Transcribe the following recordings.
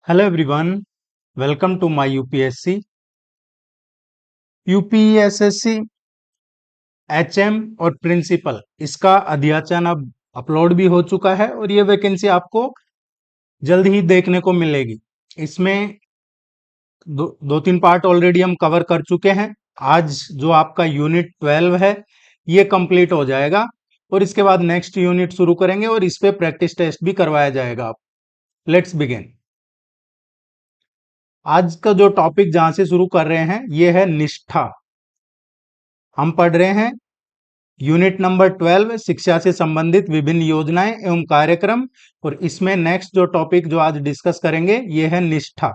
Hello everyone, welcome to my UPSC. UPSSC HM और principal इसका अध्याचन अब अपलोड भी हो चुका है और ये वैकेंसी आपको जल्द ही देखने को मिलेगी। इसमें दो तीन पार्ट ऑलरेडी हम कवर कर चुके हैं। आज जो आपका यूनिट 12 है ये कंप्लीट हो जाएगा और इसके बाद नेक्स्ट यूनिट शुरू करेंगे और इस पे प्रैक्टिस टेस्ट भी करवाया जाएगा। Let's begin. आज का जो टॉपिक जहां से शुरू कर रहे हैं ये है निष्ठा। हम पढ़ रहे हैं यूनिट नंबर 12 शिक्षा से संबंधित विभिन्न योजनाएं एवं कार्यक्रम और इसमें नेक्स्ट जो टॉपिक जो आज डिस्कस करेंगे ये है निष्ठा।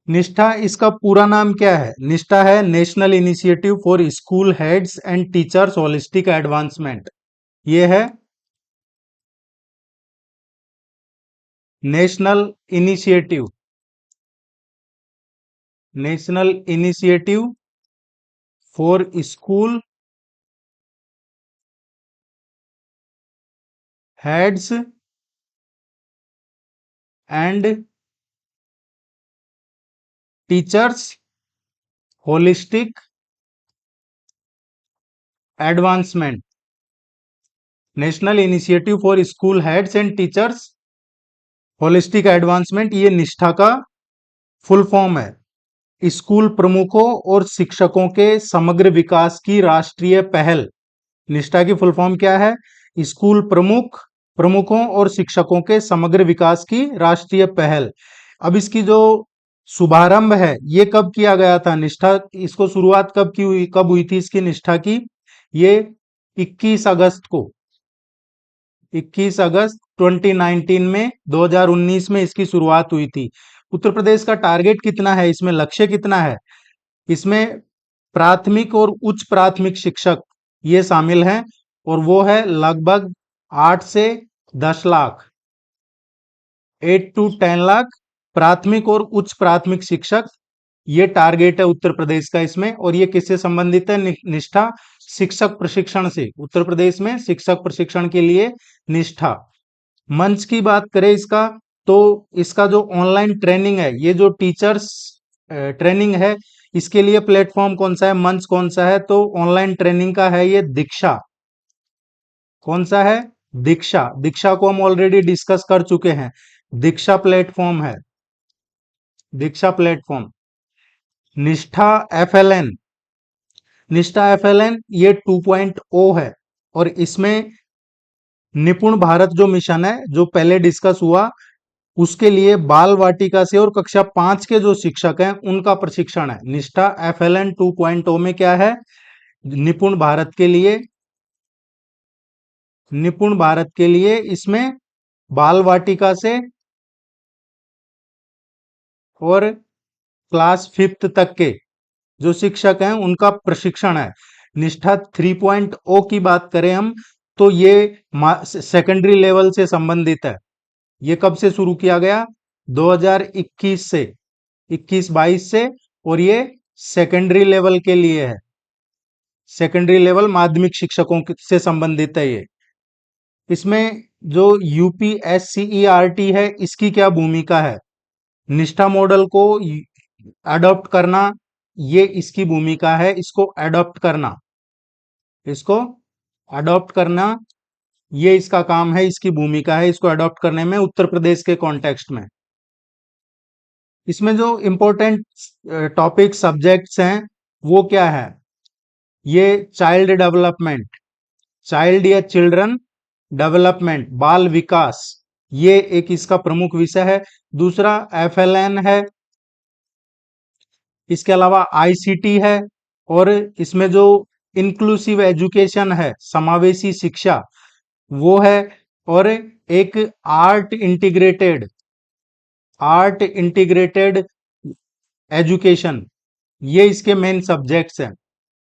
निष्ठा इसका पूरा नाम क्या है? निष्ठा है national initiative for school heads and teachers holistic advancement. ये है national initiative national initiative for school heads and teachers holistic advancement. National initiative for school heads and teachers holistic advancement ये निष्ठा का फुल फॉर्म है। School प्रमुखों और शिक्षकों के समग्र विकास की राष्ट्रीय पहल। निष्ठा की फुल फॉर्म क्या है? स्कूल प्रमुखों और शिक्षकों के समग्र विकास की राष्ट्रीय पहल। अब इसकी जो शुभारंभ है ये कब किया गया था? निष्ठा इसको शुरुआत कब हुई थी इसकी निष्ठा की? ये 21 अगस्त को 21 अगस्त 2019 में 2019 में इसकी शुरुआत हुई थी। उत्तर प्रदेश का टारगेट कितना है? इसमें लक्ष्य कितना है? इसमें प्राथमिक और उच्च प्राथमिक शिक्षक ये शामिल हैं और वो है लगभग 8 से 10 लाख, 8 to 10 लाख प्राथमिक और उच्च प्राथमिक शिक्षक ये टारगेट है उत्तर प्रदेश का इसमें। और ये किससे संबंधित है? निष्ठा शिक्षक प्रशिक्षण से। उत्तर प्रदेश में शिक्षक प्रशिक्षण के लिए निष्ठा। मंच की बात करें इसका तो इसका जो ऑनलाइन ट्रेनिंग है ये जो टीचर्स ट्रेनिंग है इसके लिए प्लेटफॉर्म कौन सा है, मंच कौन सा है? तो ऑनलाइन ट्रेनिंग का है ये दीक्षा। कौन सा है? दीक्षा। दीक्षा को हम ऑलरेडी डिस्कस कर चुके हैं। दीक्षा प्लेटफॉर्म है, दीक्षा प्लेटफॉर्म। निष्ठा एफएलएन, निष्ठा एफएलएन ये 2.0 है और इसमें निपुण भारत जो मिशन है जो पहले डिस्कस हुआ उसके लिए बाल वाटिका से और कक्षा 5 के जो शिक्षक हैं उनका प्रशिक्षण है। निष्ठा एफएलएन 2.0 में क्या है? निपुण भारत के लिए, निपुण भारत के लिए इसमें बाल वाटिका से और क्लास 5th तक के जो शिक्षक हैं उनका प्रशिक्षण है। निष्ठा 3.0 की बात करें हम तो ये सेकेंडरी लेवल से संबंधित है। ये कब से शुरू किया गया? 2021 से, 21-22 से। और ये सेकेंडरी लेवल के लिए है, सेकेंडरी लेवल माध्यमिक शिक्षकों से संबंधित है ये। इसमें जो यूपीएससीईआरटी है इसकी क्या भूमिका है? निष्ठा मॉडल को अडॉप्ट करना ये इसकी भूमिका है। इसको अडॉप्ट करना, इसको अडॉप्ट करना ये इसका काम है, इसकी भूमिका है इसको अडॉप्ट करने में उत्तर प्रदेश के कॉन्टेक्स्ट में। इसमें जो इंपॉर्टेंट टॉपिक सब्जेक्ट्स हैं वो क्या है? ये चाइल्ड डेवलपमेंट, चाइल्ड या चिल्ड्रन डेवलपमेंट, बाल विकास, ये एक इसका प्रमुख विषय है। दूसरा एफएलएन है, इसके अलावा आईसीटी है और इसमें जो इंक्लूसिव एजुकेशन है, समावेशी शिक्षा, वो है। और एक आर्ट इंटीग्रेटेड एजुकेशन, ये इसके मेन सब्जेक्ट्स हैं।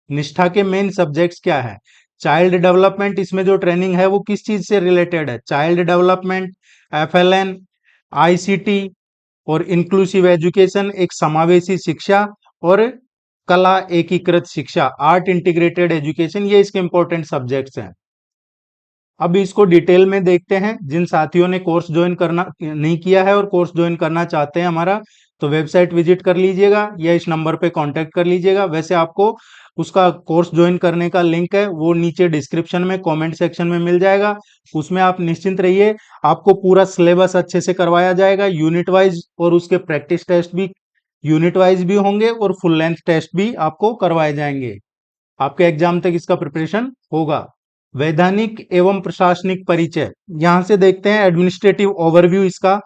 निष्ठा के मेन सब्जेक्ट्स क्या है? चाइल्ड डेवलपमेंट, इसमें जो ट्रेनिंग है वो किस चीज से रिलेटेड है? चाइल्ड डेवलपमेंट, एफएलएन, आईसीटी और इंक्लूसिव एजुकेशन एक समावेशी शिक्षा और कला एकीकृत शिक्षा, आर्ट इंटीग्रेटेड एजुकेशन, ये इसके इंपॉर्टेंट सब्जेक्ट्स हैं। अब इसको डिटेल में देखते हैं। जिन साथियों ने कोर्स ज्वाइन करना नहीं किया है और कोर्स ज्वाइन करना चाहते हैं हमारा, तो वेबसाइट विजिट कर लीजिएगा या इस नंबर पे कांटेक्ट कर लीजिएगा। वैसे आपको उसका कोर्स ज्वाइन करने का लिंक है वो नीचे डिस्क्रिप्शन में कमेंट सेक्शन में मिल जाएगा। उसमें आप निश्चिंत रहिए, आपको पूरा सिलेबस अच्छे से करवाया जाएगा यूनिट वाइज, और उसके प्रैक्टिस टेस्ट भी यूनिट वाइज भी होंगे और फुल लेंथ टेस्ट भी आपको करवाए जाएंगे। आपके एग्जाम तक इसका प्रिपरेशन होगा। वैधानिक एवं प्रशासनिक परिचय, यहां से देखते हैं एडमिनिस्ट्रेटिव ओवरव्यू इसका।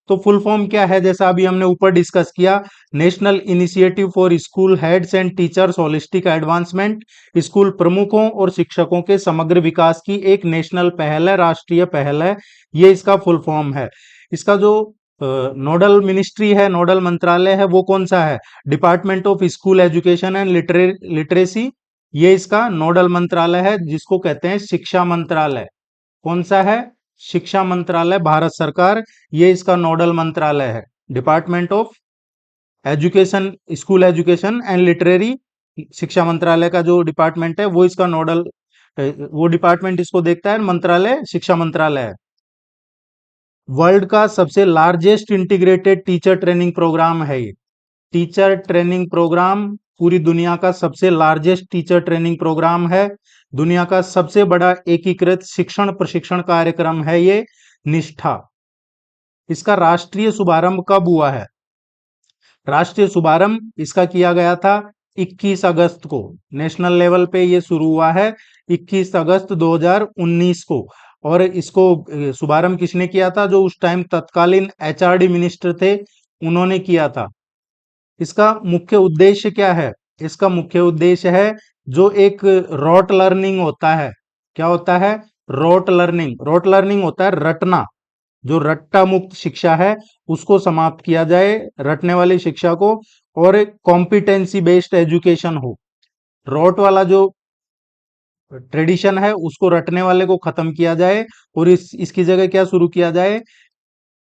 तो फुल फॉर्म क्या है, जैसा अभी हमने ऊपर डिस्कस किया, national initiative for school heads and teachers holistic advancement. School प्रमुखों और शिक्षकों के समग्र विकास की एक नेशनल पहल है, राष्ट्रीय पहल है, ये इसका फुल फॉर्म है। इसका जो नोडल मिनिस्ट्री है, नोडल मंत्रालय है, वो कौन सा है, department of school education and literacy, ये इसका नोडल मंत्रालय है, जिसको कहते हैं शिक्षा मंत्रालय। कौन सा है, शिक्षा मंत्रालय, भारत सरकार, ये इसका नोडल मंत्रालय है। Department of education, school education and literary, शिक्षा मंत्रालय का जो डिपार्टमेंट है वो इसका नोडल, वो डिपार्टमेंट इसको देखता है, मंत्रालय शिक्षा मंत्रालय है। वर्ल्ड का सबसे largest integrated teacher training programme है ये। टीचर ट्रेनिंग प्रोग्राम पूरी दुनिया का सबसे लार्जेस्ट टीचर ट्रेनिंग प्रोग्राम है। दुनिया का सबसे बड़ा एकीकृत शिक्षण प्रशिक्षण कार्यक्रम है ये निष्ठा। इसका राष्ट्रीय शुभारंभ कब हुआ है, राष्ट्रीय शुभारंभ इसका किया गया था 21 अगस्त को। नेशनल लेवल पे ये शुरू हुआ है 21 अगस्त 2019 को। और इसको शुभारंभ किसने किया था, जो उस टाइम तत्कालीन एचआरडी मिनिस्टर थे, उन्होंने किया था। इसका मुख्य उद्देश्य क्या है, इसका मुख्य उद्देश्य है जो एक रोट लर्निंग होता है, क्या होता है, रोट लर्निंग। रोट लर्निंग होता है रटना, जो रट्टा मुक्त शिक्षा है उसको समाप्त किया जाए, रटने वाली शिक्षा को, और एक कॉम्पिटेंसी बेस्ड एजुकेशन हो। रोट वाला जो ट्रेडिशन है उसको, रटने वाले को खत्म किया जाए और इसकी जगह क्या शुरू किया जाए,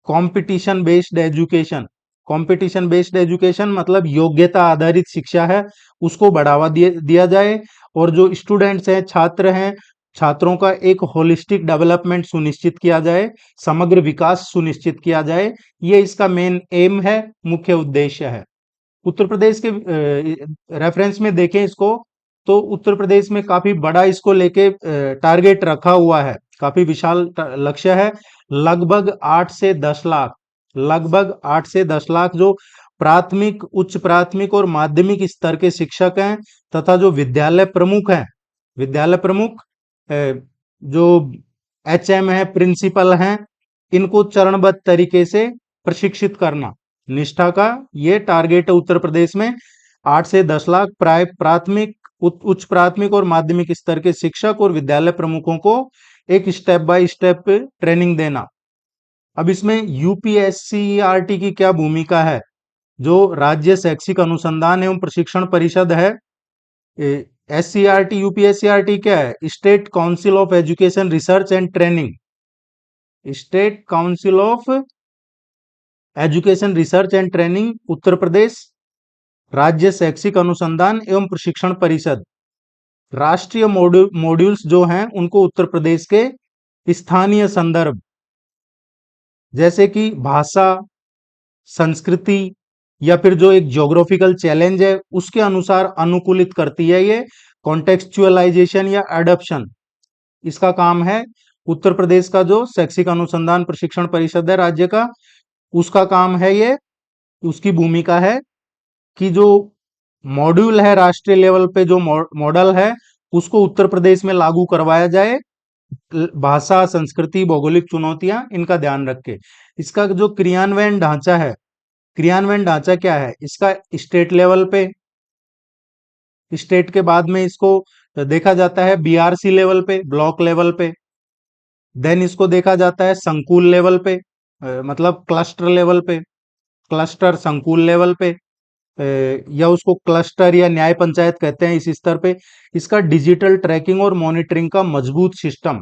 competition based education. Competition based education मतलब योग्यता आधारित शिक्षा है, उसको बढ़ावा दिया जाए, और जो स्टूडेंट्स हैं, छात्र हैं, छात्रों का एक होलिस्टिक डेवलपमेंट सुनिश्चित किया जाए, समग्र विकास सुनिश्चित किया जाए, ये इसका मेन एम है, मुख्य उद्देश्य है। उत्तर प्रदेश के रेफरेंस में देखें इसको, तो उत्तर प्रदेश में काफी बड़ा इसको लेके टारगेट रखा हुआ है, काफी विशाल लक्ष्य है। लगभग 8 से 10 लाख, लगभग 8 से 10 लाख जो प्राथमिक, उच्च प्राथमिक और माध्यमिक स्तर के शिक्षक हैं, तथा जो विद्यालय प्रमुख हैं, विद्यालय प्रमुख जो एचएम है, प्रिंसिपल हैं, इनको चरणबद्ध तरीके से प्रशिक्षित करना, निष्ठा का ये टारगेट है उत्तर प्रदेश में। 8 से 10 लाख प्राथमिक, उच्च प्राथमिक और माध्यमिक स्तर के शिक्षक और विद्यालय प्रमुखों को एक स्टेप बाय स्टेप ट्रेनिंग देना। अब इसमें यूपीएससीईआरटी की क्या भूमिका है, जो राज्य शैक्षिक अनुसंधान एवं प्रशिक्षण परिषद है, एससीईआरटी, यूपीएससीईआरटी क्या है, state council of education research and training, state council of education research and training Uttar Pradesh, राज्य शैक्षिक अनुसंधान एवं प्रशिक्षण परिषद। राष्ट्रीय मॉड्यूल्स जो हैं उनको उत्तर प्रदेश के स्थानीय संदर्भ, जैसे कि भाषा, संस्कृति, या फिर जो एक ज्योग्राफिकल चैलेंज है उसके अनुसार अनुकूलित करती है ये। कॉन्टेक्चुअलाइजेशन या एडॉप्शन इसका काम है। उत्तर प्रदेश का जो शैक्षिक अनुसंधान प्रशिक्षण परिषद है राज्य का, उसका काम है ये, उसकी भूमिका है कि जो मॉड्यूल है राष्ट्रीय लेवल पे, जो मॉडल है उसको उत्तर प्रदेश में लागू करवाया जाए, भाषा, संस्कृति, भौगोलिक चुनौतियां, इनका ध्यान रख के। इसका जो क्रियान्वयन ढांचा है, क्रियान्वयन ढांचा क्या है इसका, स्टेट लेवल पे, स्टेट के बाद में इसको देखा जाता है बीआरसी लेवल पे, ब्लॉक लेवल पे, देन इसको देखा जाता है संकुल लेवल पे, मतलब क्लस्टर लेवल पे, क्लस्टर संकुल लेवल पे, या उसको क्लस्टर या न्याय पंचायत कहते हैं इस स्तर पे। इसका डिजिटल ट्रैकिंग और मॉनिटरिंग का मजबूत सिस्टम,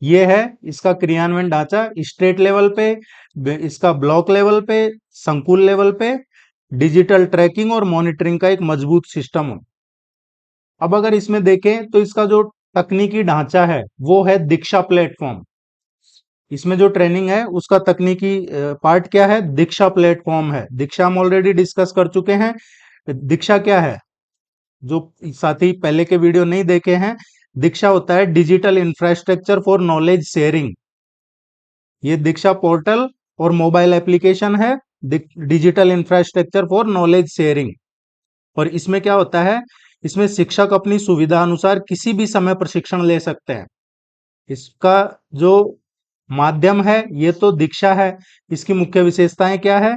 ये है इसका क्रियान्वयन ढांचा। स्टेट लेवल पे, इसका ब्लॉक लेवल पे, संकुल लेवल पे डिजिटल ट्रैकिंग और मॉनिटरिंग का एक मजबूत सिस्टम हो। अब अगर इसमें देखें तो इसका जो तकनीकी ढांचा है वो है दीक्षा प्लेटफॉर्म। इसमें जो ट्रेनिंग है उसका तकनीकी पार्ट क्या है, दीक्षा प्लेटफॉर्म है। दीक्षा हम ऑलरेडी डिस्कस कर चुके हैं। दीक्षा क्या है, जो साथी पहले के वीडियो नहीं देखे हैं, दीक्षा होता है digital infrastructure for knowledge sharing. ये दीक्षा पोर्टल और मोबाइल एप्लीकेशन है, digital infrastructure for knowledge sharing. और इसमें क्या होता है, इसमें शिक्षक अपनी सुविधा अनुसार किसी भी समय प्रशिक्षण ले सकते हैं। इसका जो माध्यम है ये तो दीक्षा है। इसकी मुख्य विशेषताएं क्या है,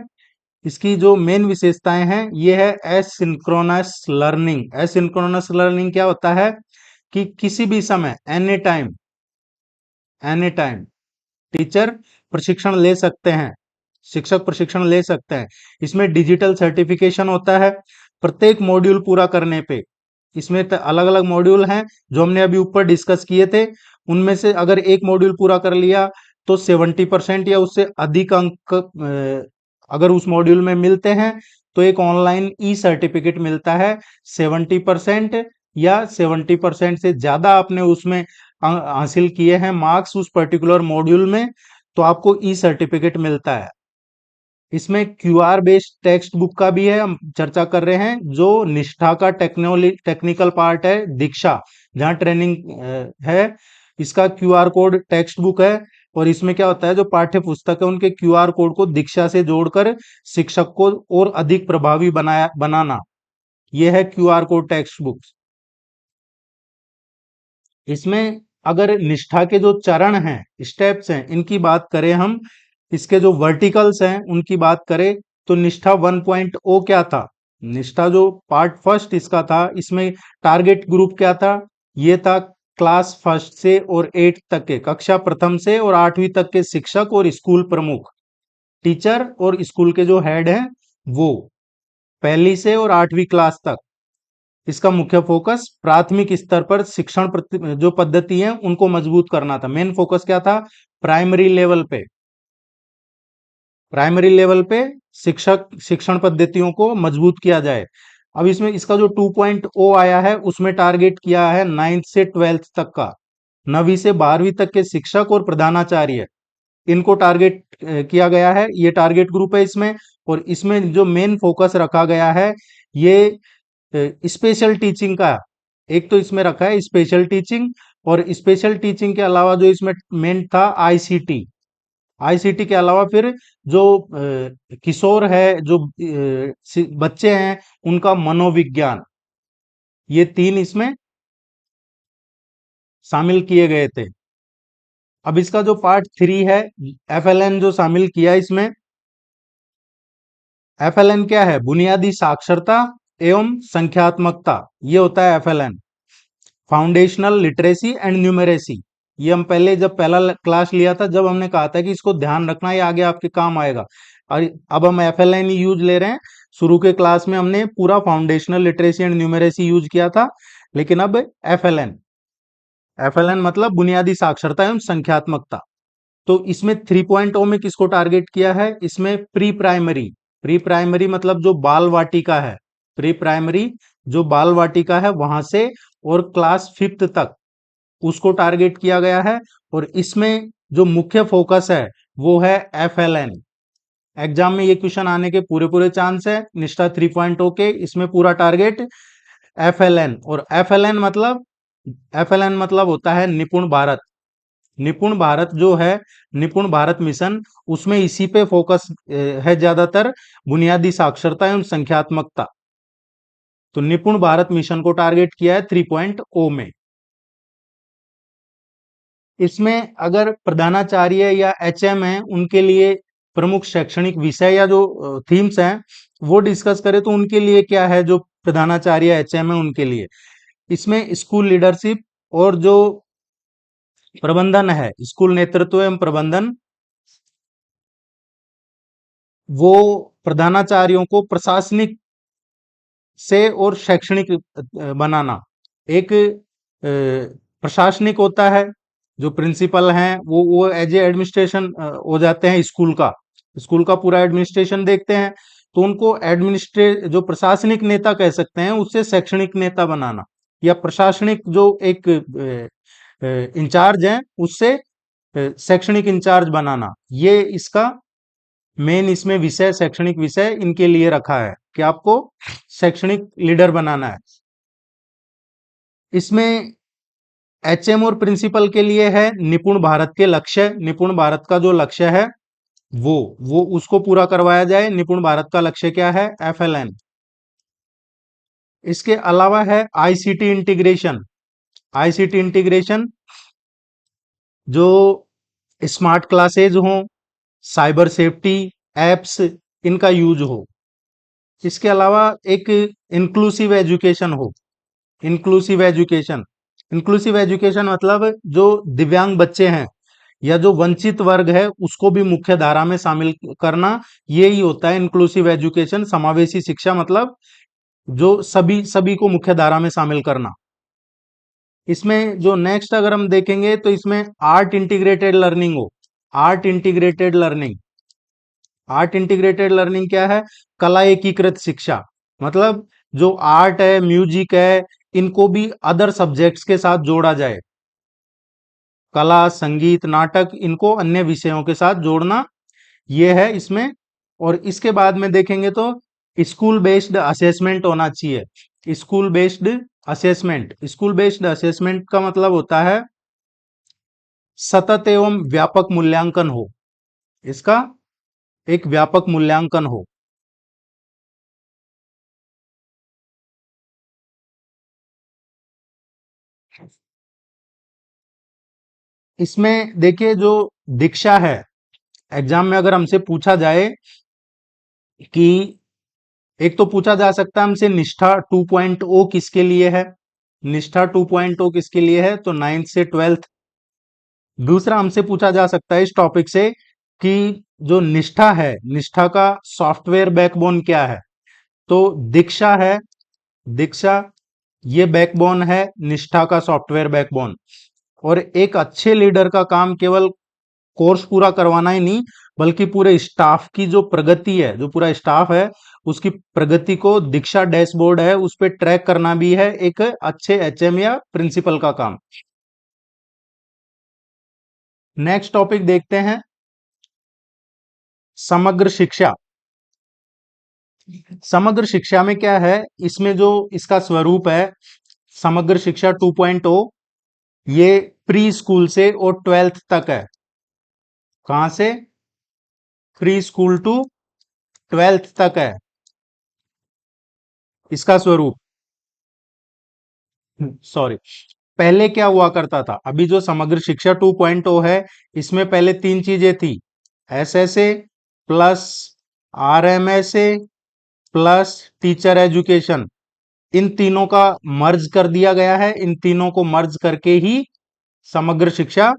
इसकी जो मेन विशेषताएं हैं ये है एसिंक्रोनस लर्निंग। एसिंक्रोनस लर्निंग क्या होता है कि किसी भी समय एनी टाइम टीचर प्रशिक्षण ले सकते हैं, शिक्षक प्रशिक्षण ले सकते हैं। इसमें डिजिटल सर्टिफिकेशन होता है प्रत्येक मॉड्यूल पूरा करने पे। इसमें अलग अलग मॉड्यूल हैं जो हमने अभी ऊपर डिस्कस किए थे। उनमें से अगर एक मॉड्यूल पूरा कर लिया तो 70% या उससे अधिक अंक अगर उस मॉड्यूल में मिलते हैं तो एक ऑनलाइन ई सर्टिफिकेट मिलता है। 70% या 70% से ज्यादा आपने उसमें हासिल किए हैं मार्क्स उस पर्टिकुलर मॉड्यूल में, तो आपको ई सर्टिफिकेट मिलता है। इसमें क्यूआर बेस्ड टेक्स्ट बुक का भी है, हम चर्चा कर रहे हैं। जो निष्ठा का टेक्निकल पार्ट है दीक्षा, जहाँ ट्रेनिंग है, इसका क्यूआर कोड टेक्स्ट बुक है। और इसमें क्या होता है, जो पाठ्य पुस्तक है उनके क्यूआर कोड को दीक्षा से जोड़कर शिक्षक को और अधिक प्रभावी बनाना, यह है क्यूआर कोड टेक्स्ट बुक। इसमें अगर निष्ठा के जो चरण हैं, स्टेप्स हैं, इनकी बात करें हम, इसके जो वर्टिकल्स हैं उनकी बात करें, तो निष्ठा 1.0 क्या था, निष्ठा जो पार्ट फर्स्ट इसका था, इसमें टारगेट ग्रुप क्या था, ये था क्लास फर्स्ट से और 8 तक के, कक्षा प्रथम से और 8वीं तक के शिक्षक और स्कूल प्रमुख, टीचर और स्कूल के जो हेड हैं वो, पहली से और 8वीं क्लास तक। इसका मुख्य फोकस प्राथमिक स्तर पर शिक्षण जो पद्धति है उनको मजबूत करना था। मेन फोकस क्या था, प्राइमरी लेवल पे, प्राइमरी लेवल पे शिक्षण पद्धतियों को मजबूत किया जाए। अब इसमें इसका जो 2.0 आया है उसमें टारगेट किया है 9th से 12th तक का, 9वीं से 12वीं तक के शिक्षक और प्रधानाचार्य, इनको टारगेट किया गया है। ये टारगेट ग्रुप है इसमें। और इसमें जो मेन फोकस रखा गया है ये स्पेशल टीचिंग का, एक तो इसमें रखा है स्पेशल टीचिंग, और स्पेशल टीचिंग के अलावा जो इसमें मेन था आईसीटी, आईसीटी के अलावा फिर जो किशोर है, जो बच्चे हैं उनका मनोविज्ञान, ये 3 इसमें शामिल किए गए थे। अब इसका जो पार्ट 3 है, एफएलएन जो शामिल किया इसमें, एफएलएन क्या है, बुनियादी साक्षरता एवं संख्यात्मकता, ये होता है FLN, foundational literacy and numeracy. ये हम पहले जब पहला क्लास लिया था, जब हमने कहा था कि इसको ध्यान रखना, ये आगे आपके काम आएगा। और अब हम एफएलएन यूज ले रहे हैं। शुरू के क्लास में हमने पूरा foundational literacy and numeracy use किया था, लेकिन अब एफएलएन, एफएलएन मतलब बुनियादी साक्षरता एवं संख्यात्मकता। तो इसमें 3.0 में किसको टारगेट किया है, इसमें प्री प्राइमरी, प्री प्राइमरी मतलब जो बाल वाटिका है, प्री प्राइमरी जो बाल वाटिका है वहां से और क्लास 5th तक, उसको टारगेट किया गया है। और इसमें जो मुख्य फोकस है वो है एफएलएन। एग्जाम में ये क्वेश्चन आने के पूरे पूरे चांस है। निष्ठा 3.0 के इसमें पूरा टारगेट एफएलएन। और एफएलएन मतलब होता है निपुण भारत। निपुण भारत जो है, निपुण भारत मिशन, उसमें इसी पे फोकस है ज्यादातर, बुनियादी साक्षरता एवं संख्यात्मकता। तो निपुण भारत मिशन को टारगेट किया है 3.0 में। इसमें अगर प्रधानाचार्य या एचएम है उनके लिए प्रमुख शैक्षणिक विषय या जो थीम्स हैं वो डिस्कस करें, तो उनके लिए क्या है, जो प्रधानाचार्य एचएम है उनके लिए इसमें स्कूल लीडरशिप और जो प्रबंधन है, स्कूल नेतृत्व एवं प्रबंधन, वो प्रधानाचार्यों को प्रशासनिक से और शैक्षणिक बनाना। एक प्रशासनिक होता है, जो प्रिंसिपल हैं वो एज ए एडमिनिस्ट्रेशन हो जाते हैं, स्कूल का पूरा एडमिनिस्ट्रेशन देखते हैं। तो उनको जो प्रशासनिक नेता कह सकते हैं, उससे शैक्षणिक नेता बनाना। या प्रशासनिक जो एक इंचार्ज है उससे शैक्षणिक इंचार्ज बनाना, ये इसका मेन इसमें विषय, शैक्षणिक विषय इनके लिए रखा है कि आपको शैक्षणिक लीडर बनाना है। इसमें एचएम और प्रिंसिपल के लिए है निपुण भारत के लक्ष्य, निपुण भारत का जो लक्ष्य है वो उसको पूरा करवाया जाए। निपुण भारत का लक्ष्य क्या है? एफएलएन। इसके अलावा है आईसीटी इंटीग्रेशन। आईसीटी इंटीग्रेशन जो स्मार्ट क्लासेज हो, साइबर सेफ्टी एप्स, इनका यूज हो। इसके अलावा एक इंक्लूसिव एजुकेशन हो। इंक्लूसिव एजुकेशन, इंक्लूसिव एजुकेशन मतलब जो दिव्यांग बच्चे हैं या जो वंचित वर्ग है उसको भी मुख्य धारा में शामिल करना, यही होता है इंक्लूसिव एजुकेशन। समावेशी शिक्षा मतलब जो सभी सभी को मुख्य धारा में शामिल करना। इसमें जो नेक्स्ट अगर हम देखेंगे तो इसमें आर्ट इंटीग्रेटेड लर्निंग हो। Art integrated learning, art integrated learning क्या है? कला एकीकृत शिक्षा। मतलब जो आर्ट है, म्यूजिक है, इनको भी अदर सब्जेक्ट्स के साथ जोड़ा जाए। कला, संगीत, नाटक, इनको अन्य विषयों के साथ जोड़ना, ये है इसमें। और इसके बाद में देखेंगे तो स्कूल बेस्ड असेसमेंट होना चाहिए। School based assessment, school based assessment का मतलब होता है सतत एवं व्यापक मूल्यांकन हो। इसका एक व्यापक मूल्यांकन हो। इसमें देखिए जो दीक्षा है, एग्जाम में अगर हमसे पूछा जाए कि एक तो पूछा जा सकता है हमसे निष्ठा 2.0 किसके लिए है, निष्ठा 2.0 किसके लिए है, तो 9th से 12th। दूसरा हमसे पूछा जा सकता है इस टॉपिक से कि जो निष्ठा है, निष्ठा का सॉफ्टवेयर बैकबोन क्या है, तो दीक्षा है। दीक्षा ये बैकबोन है निष्ठा का सॉफ्टवेयर बैकबोन। और एक अच्छे लीडर का काम केवल कोर्स पूरा करवाना ही नहीं, बल्कि पूरे स्टाफ की जो प्रगति है, जो पूरा स्टाफ है उसकी प्रगति को दीक्षा डैशबोर्ड है उस पर ट्रैक करना भी है एक अच्छे एचएम या प्रिंसिपल का काम। नेक्स्ट टॉपिक देखते हैं, समग्र शिक्षा। समग्र शिक्षा में क्या है, इसमें जो इसका स्वरूप है समग्र शिक्षा 2.0, ये प्री स्कूल से और 12th तक है। कहां से? प्री स्कूल टू 12th तक है इसका स्वरूप। सॉरी, पहले क्या हुआ करता था, अभी जो समग्र शिक्षा 2.0 है इसमें पहले तीन चीजें थी, SSA plus RMSA plus teacher education. इन तीनों का मर्ज कर दिया गया है, इन तीनों को मर्ज करके ही समग्र शिक्षा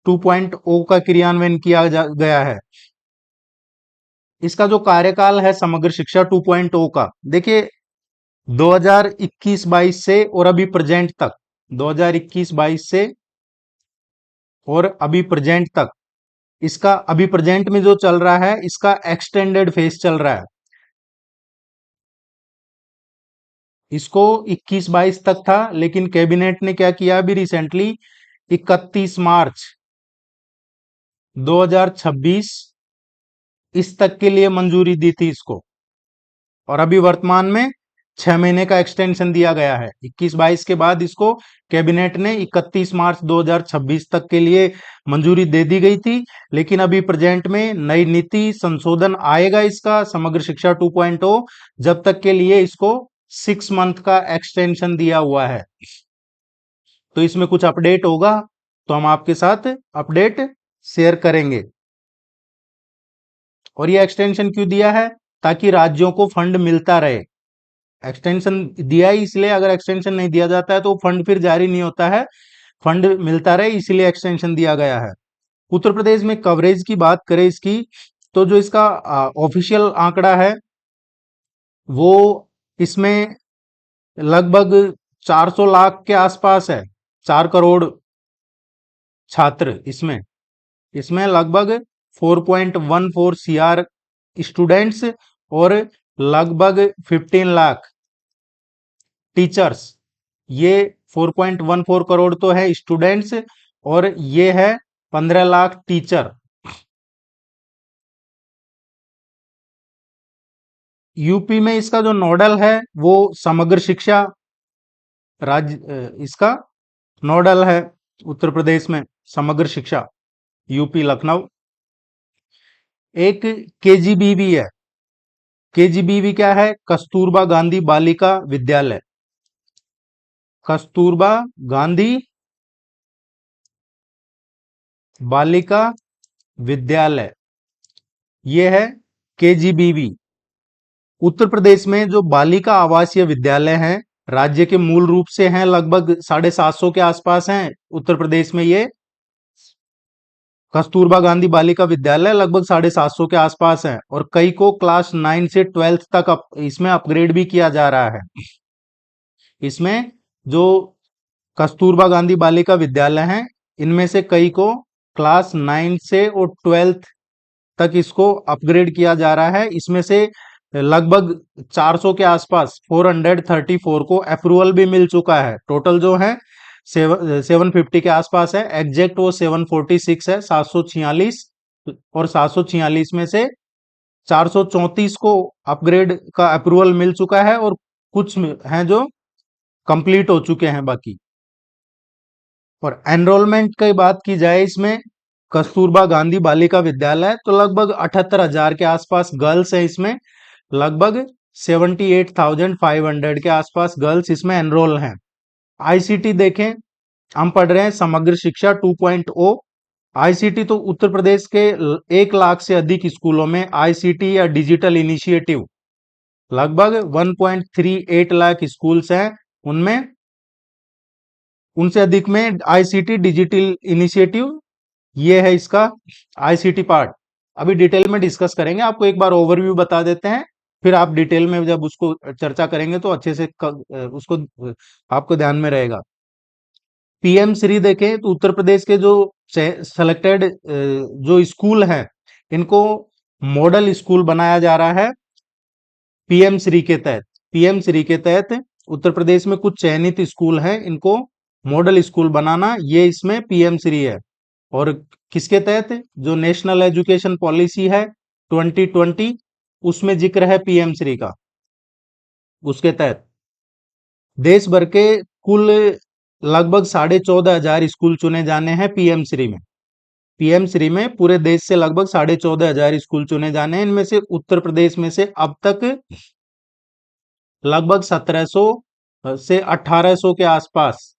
2.0 का क्रियान्वयन किया गया है। इसका जो कार्यकाल है समग्र शिक्षा 2.0 का, देखिए 2021-22 से और अभी प्रेजेंट तक, 2021-22 से और अभी प्रेजेंट तक, इसका अभी प्रेजेंट में जो चल रहा है इसका एक्सटेंडेड फेज चल रहा है। इसको 21-22 तक था, लेकिन कैबिनेट ने क्या किया अभी रिसेंटली, 31 मार्च 2026 इस तक के लिए मंजूरी दी थी इसको। और अभी वर्तमान में 6 महीने का एक्सटेंशन दिया गया है। 21-22 के बाद इसको कैबिनेट ने 31 मार्च 2026 तक के लिए मंजूरी दे दी गई थी, लेकिन अभी प्रेजेंट में नई नीति संशोधन आएगा इसका समग्र शिक्षा 2.0, जब तक के लिए इसको 6 मंथ का एक्सटेंशन दिया हुआ है। तो इसमें कुछ अपडेट होगा तो हम आपके साथ अपडेट शेयर करेंगे। और ये एक्सटेंशन क्यों दिया है? ताकि राज्यों को फंड मिलता रहे। एक्सटेंशन दिया ही इसलिए, अगर एक्सटेंशन नहीं दिया जाता है तो फंड फिर जारी नहीं होता है, फंड मिलता रहे इसलिए एक्सटेंशन दिया गया है। उत्तर प्रदेश में कवरेज की बात करें इसकी, तो जो इसका ऑफिशियल आंकड़ा है वो इसमें लगभग 400 लाख के आसपास है। 4 करोड़ छात्र इसमें, इसमें लगभग 4.14 सीआर स्टूडेंट्स और लगभग 15 लाख टीचर्स, ये 4.14 करोड़ तो है स्टूडेंट्स, और ये है 15 लाख टीचर। यूपी में इसका जो नोडल है वो समग्र शिक्षा राज्य, इसका नोडल है। उत्तर प्रदेश में समग्र शिक्षा, यूपी लखनऊ। एक केजीबीवी है। केजीबीवी क्या है? कस्तूरबा गांधी बालिका विद्यालय। कस्तूरबा गांधी बालिका विद्यालय, ये है केजीबीवी। उत्तर प्रदेश में जो बालिका आवासीय विद्यालय हैं, राज्य के मूल रूप से हैं लगभग 750 के आसपास हैं उत्तर प्रदेश में। ये कस्तूरबा गांधी बालिका विद्यालय लगभग 750 के आसपास है, और कई को क्लास 9 से 12th तक इसमें अपग्रेड भी किया जा रहा है। इसमें जो कस्तूरबा गांधी बालिका विद्यालय हैं, इनमें से कई को क्लास 9 से और 12th तक इसको अपग्रेड किया जा रहा है। इसमें से लगभग 400 के आसपास 434 को अप्रूवल भी मिल चुका है। टोटल जो है 750 के आसपास है, एग्जैक्ट वो 746 है, 746। और 746 में से 434 को अपग्रेड का अप्रूवल मिल चुका है, और कुछ हैं जो कंप्लीट हो चुके हैं बाकी। और एनरोलमेंट की बात की जाए इसमें, कस्तूरबा गांधी बालिका विद्यालय तो लगभग 78,000 के आसपास गर्ल्स है इसमें। लगभग 78,500 के आसपास गर्ल्स इसमें एनरोल हैं। आईसीटी देखें, हम पढ़ रहे हैं समग्र शिक्षा 2.0। आईसीटी तो उत्तर प्रदेश के 1 लाख से अधिक स्कूलों में आईसीटी या डिजिटल इनिशिएटिव, लगभग 1.38 लाख स्कूल्स हैं उनमें, उनसे अधिक में आईसीटी डिजिटल इनिशिएटिव, ये है इसका आईसीटी पार्ट। अभी डिटेल में डिस्कस करेंगे, आपको एक बार ओवरव्यू बता देते हैं, फिर आप डिटेल में जब उसको चर्चा करेंगे तो अच्छे से उसको आपको ध्यान में रहेगा। पीएम श्री देखें तो उत्तर प्रदेश के जो सेलेक्टेड जो स्कूल हैं, इनको मॉडल स्कूल बनाया जा रहा है पीएम श्री के तहत। पीएम श्री के तहत उत्तर प्रदेश में कुछ चयनित स्कूल हैं, इनको मॉडल स्कूल बनाना, ये इसमें पीएम श्री है। और किसके तहत? जो नेशनल एजुकेशन पॉलिसी है 2020, उसमें जिक्र है पीएम श्री का, उसके तहत देश भर के कुल लगभग 14,500 स्कूल चुने जाने हैं पीएम श्री में। पीएम श्री में पूरे देश से लगभग 14,500 स्कूल चुने जाने हैं। इनमें से उत्तर प्रदेश में से अब तक लगभग 1700 से 1800 के आसपास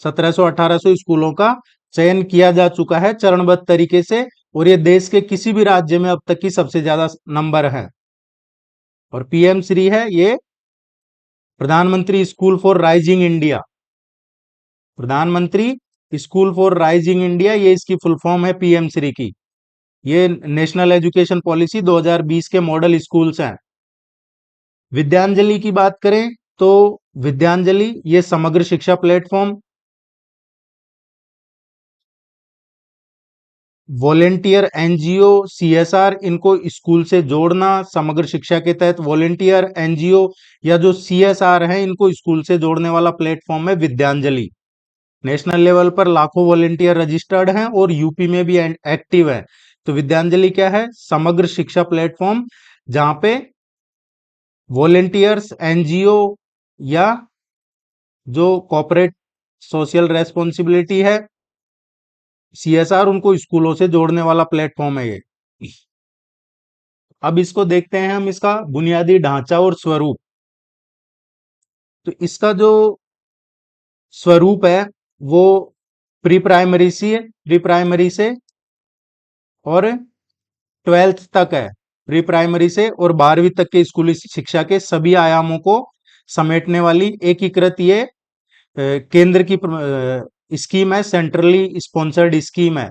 1700-1800 स्कूलों का चयन किया जा चुका है चरणबद्ध तरीके से, और ये देश के किसी भी राज्य में अब तक की सबसे ज्यादा नंबर है। और पीएम श्री है ये प्रधानमंत्री स्कूल फॉर राइजिंग इंडिया। प्रधानमंत्री स्कूल फॉर राइजिंग इंडिया, ये इसकी फुल फॉर्म है पीएम श्री की। ये नेशनल एजुकेशन पॉलिसी 2020 के मॉडल स्कूल्स हैं। विद्यांजलि की बात करें तो विद्यांजलि ये समग्र शिक्षा प्लेटफॉर्म, वॉलेंटियर एनजीओ सीएसआर, इनको स्कूल से जोड़ना, समग्र शिक्षा के तहत वॉलेंटियर एनजीओ या जो सीएसआर है इनको स्कूल से जोड़ने वाला प्लेटफॉर्म है विद्यांजलि। नेशनल लेवल पर लाखों वॉलेंटियर रजिस्टर्ड हैं और यूपी में भी एक्टिव है। तो विद्यांजलि क्या है? समग्र शिक्षा प्लेटफॉर्म, जहां पे वॉलेंटियर्स एनजीओ या जो कॉर्पोरेट सोशल रेस्पॉन्सिबिलिटी है सीएसआर, उनको स्कूलों से जोड़ने वाला प्लेटफॉर्म है ये। अब इसको देखते हैं हम, इसका बुनियादी ढांचा और स्वरूप। तो इसका जो स्वरूप है वो प्री प्राइमरी से और 12th तक है। प्री प्राइमरी से और 12वीं तक के स्कूली शिक्षा के सभी आयामों को समेटने वाली एकीकृत ये केंद्र की स्कीम है, सेंट्रली स्पॉन्सर्ड स्कीम है।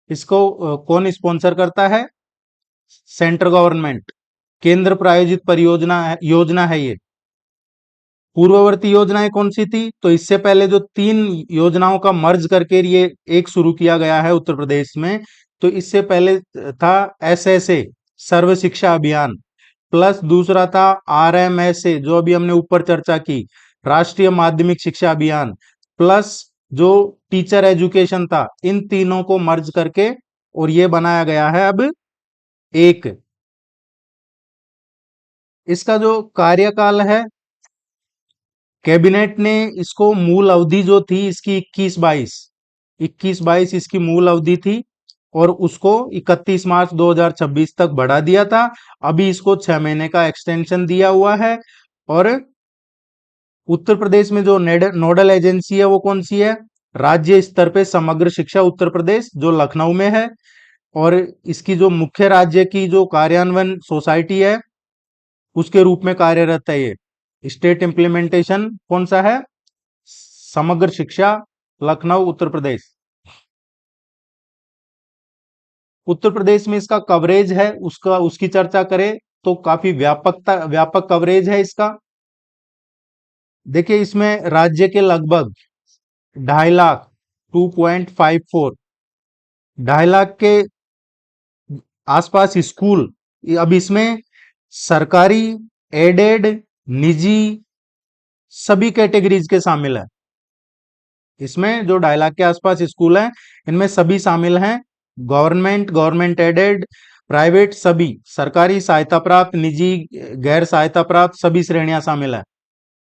इसको कौन स्पॉन्सर करता है? सेंट्रल गवर्नमेंट, केंद्र प्रायोजित परियोजना है, योजना है ये। पूर्ववर्ती योजनाएं कौन सी थी? तो इससे पहले जो 3 योजनाओं का मर्ज करके ये एक शुरू किया गया है उत्तर प्रदेश में, तो इससे पहले था एसएसए सर्व शिक्षा अभियान, प्लस दूसरा था आरएमएसए जो अभी हमने ऊपर चर्चा की, राष्ट्रीय माध्यमिक शिक्षा अभियान प्लस जो टीचर एजुकेशन था, इन तीनों को मर्ज करके और ये बनाया गया है अब एक। इसका जो कार्यकाल है, कैबिनेट ने इसको मूल अवधि जो थी इसकी 21-22 इसकी मूल अवधि थी और उसको 31 मार्च 2026 तक बढ़ा दिया था। अभी इसको 6 महीने का एक्सटेंशन दिया हुआ है। और उत्तर प्रदेश में जो नोडल एजेंसी है वो कौन सी है? राज्य स्तर पे समग्र शिक्षा उत्तर प्रदेश, जो लखनऊ में है। और इसकी जो मुख्य राज्य की जो कार्यान्वयन सोसाइटी है उसके रूप में कार्यरत है ये। स्टेट इम्प्लीमेंटेशन कौन सा है? समग्र शिक्षा, लखनऊ, उत्तर प्रदेश। उत्तर प्रदेश में इसका कवरेज है, उसकी चर्चा करें तो काफी व्यापक कवरेज है इसका। देखिए, इसमें राज्य के लगभग 2.5 लाख 2.54 2.5 लाख के आसपास स्कूल अब इसमें सरकारी, एडेड, निजी सभी कैटेगरीज के शामिल है। इसमें जो 2.5 लाख के आसपास स्कूल हैं इनमें सभी शामिल हैं। गवर्नमेंट एडेड, प्राइवेट, सभी सरकारी, सहायता प्राप्त, निजी, गैर सहायता प्राप्त सभी श्रेणियां शामिल है।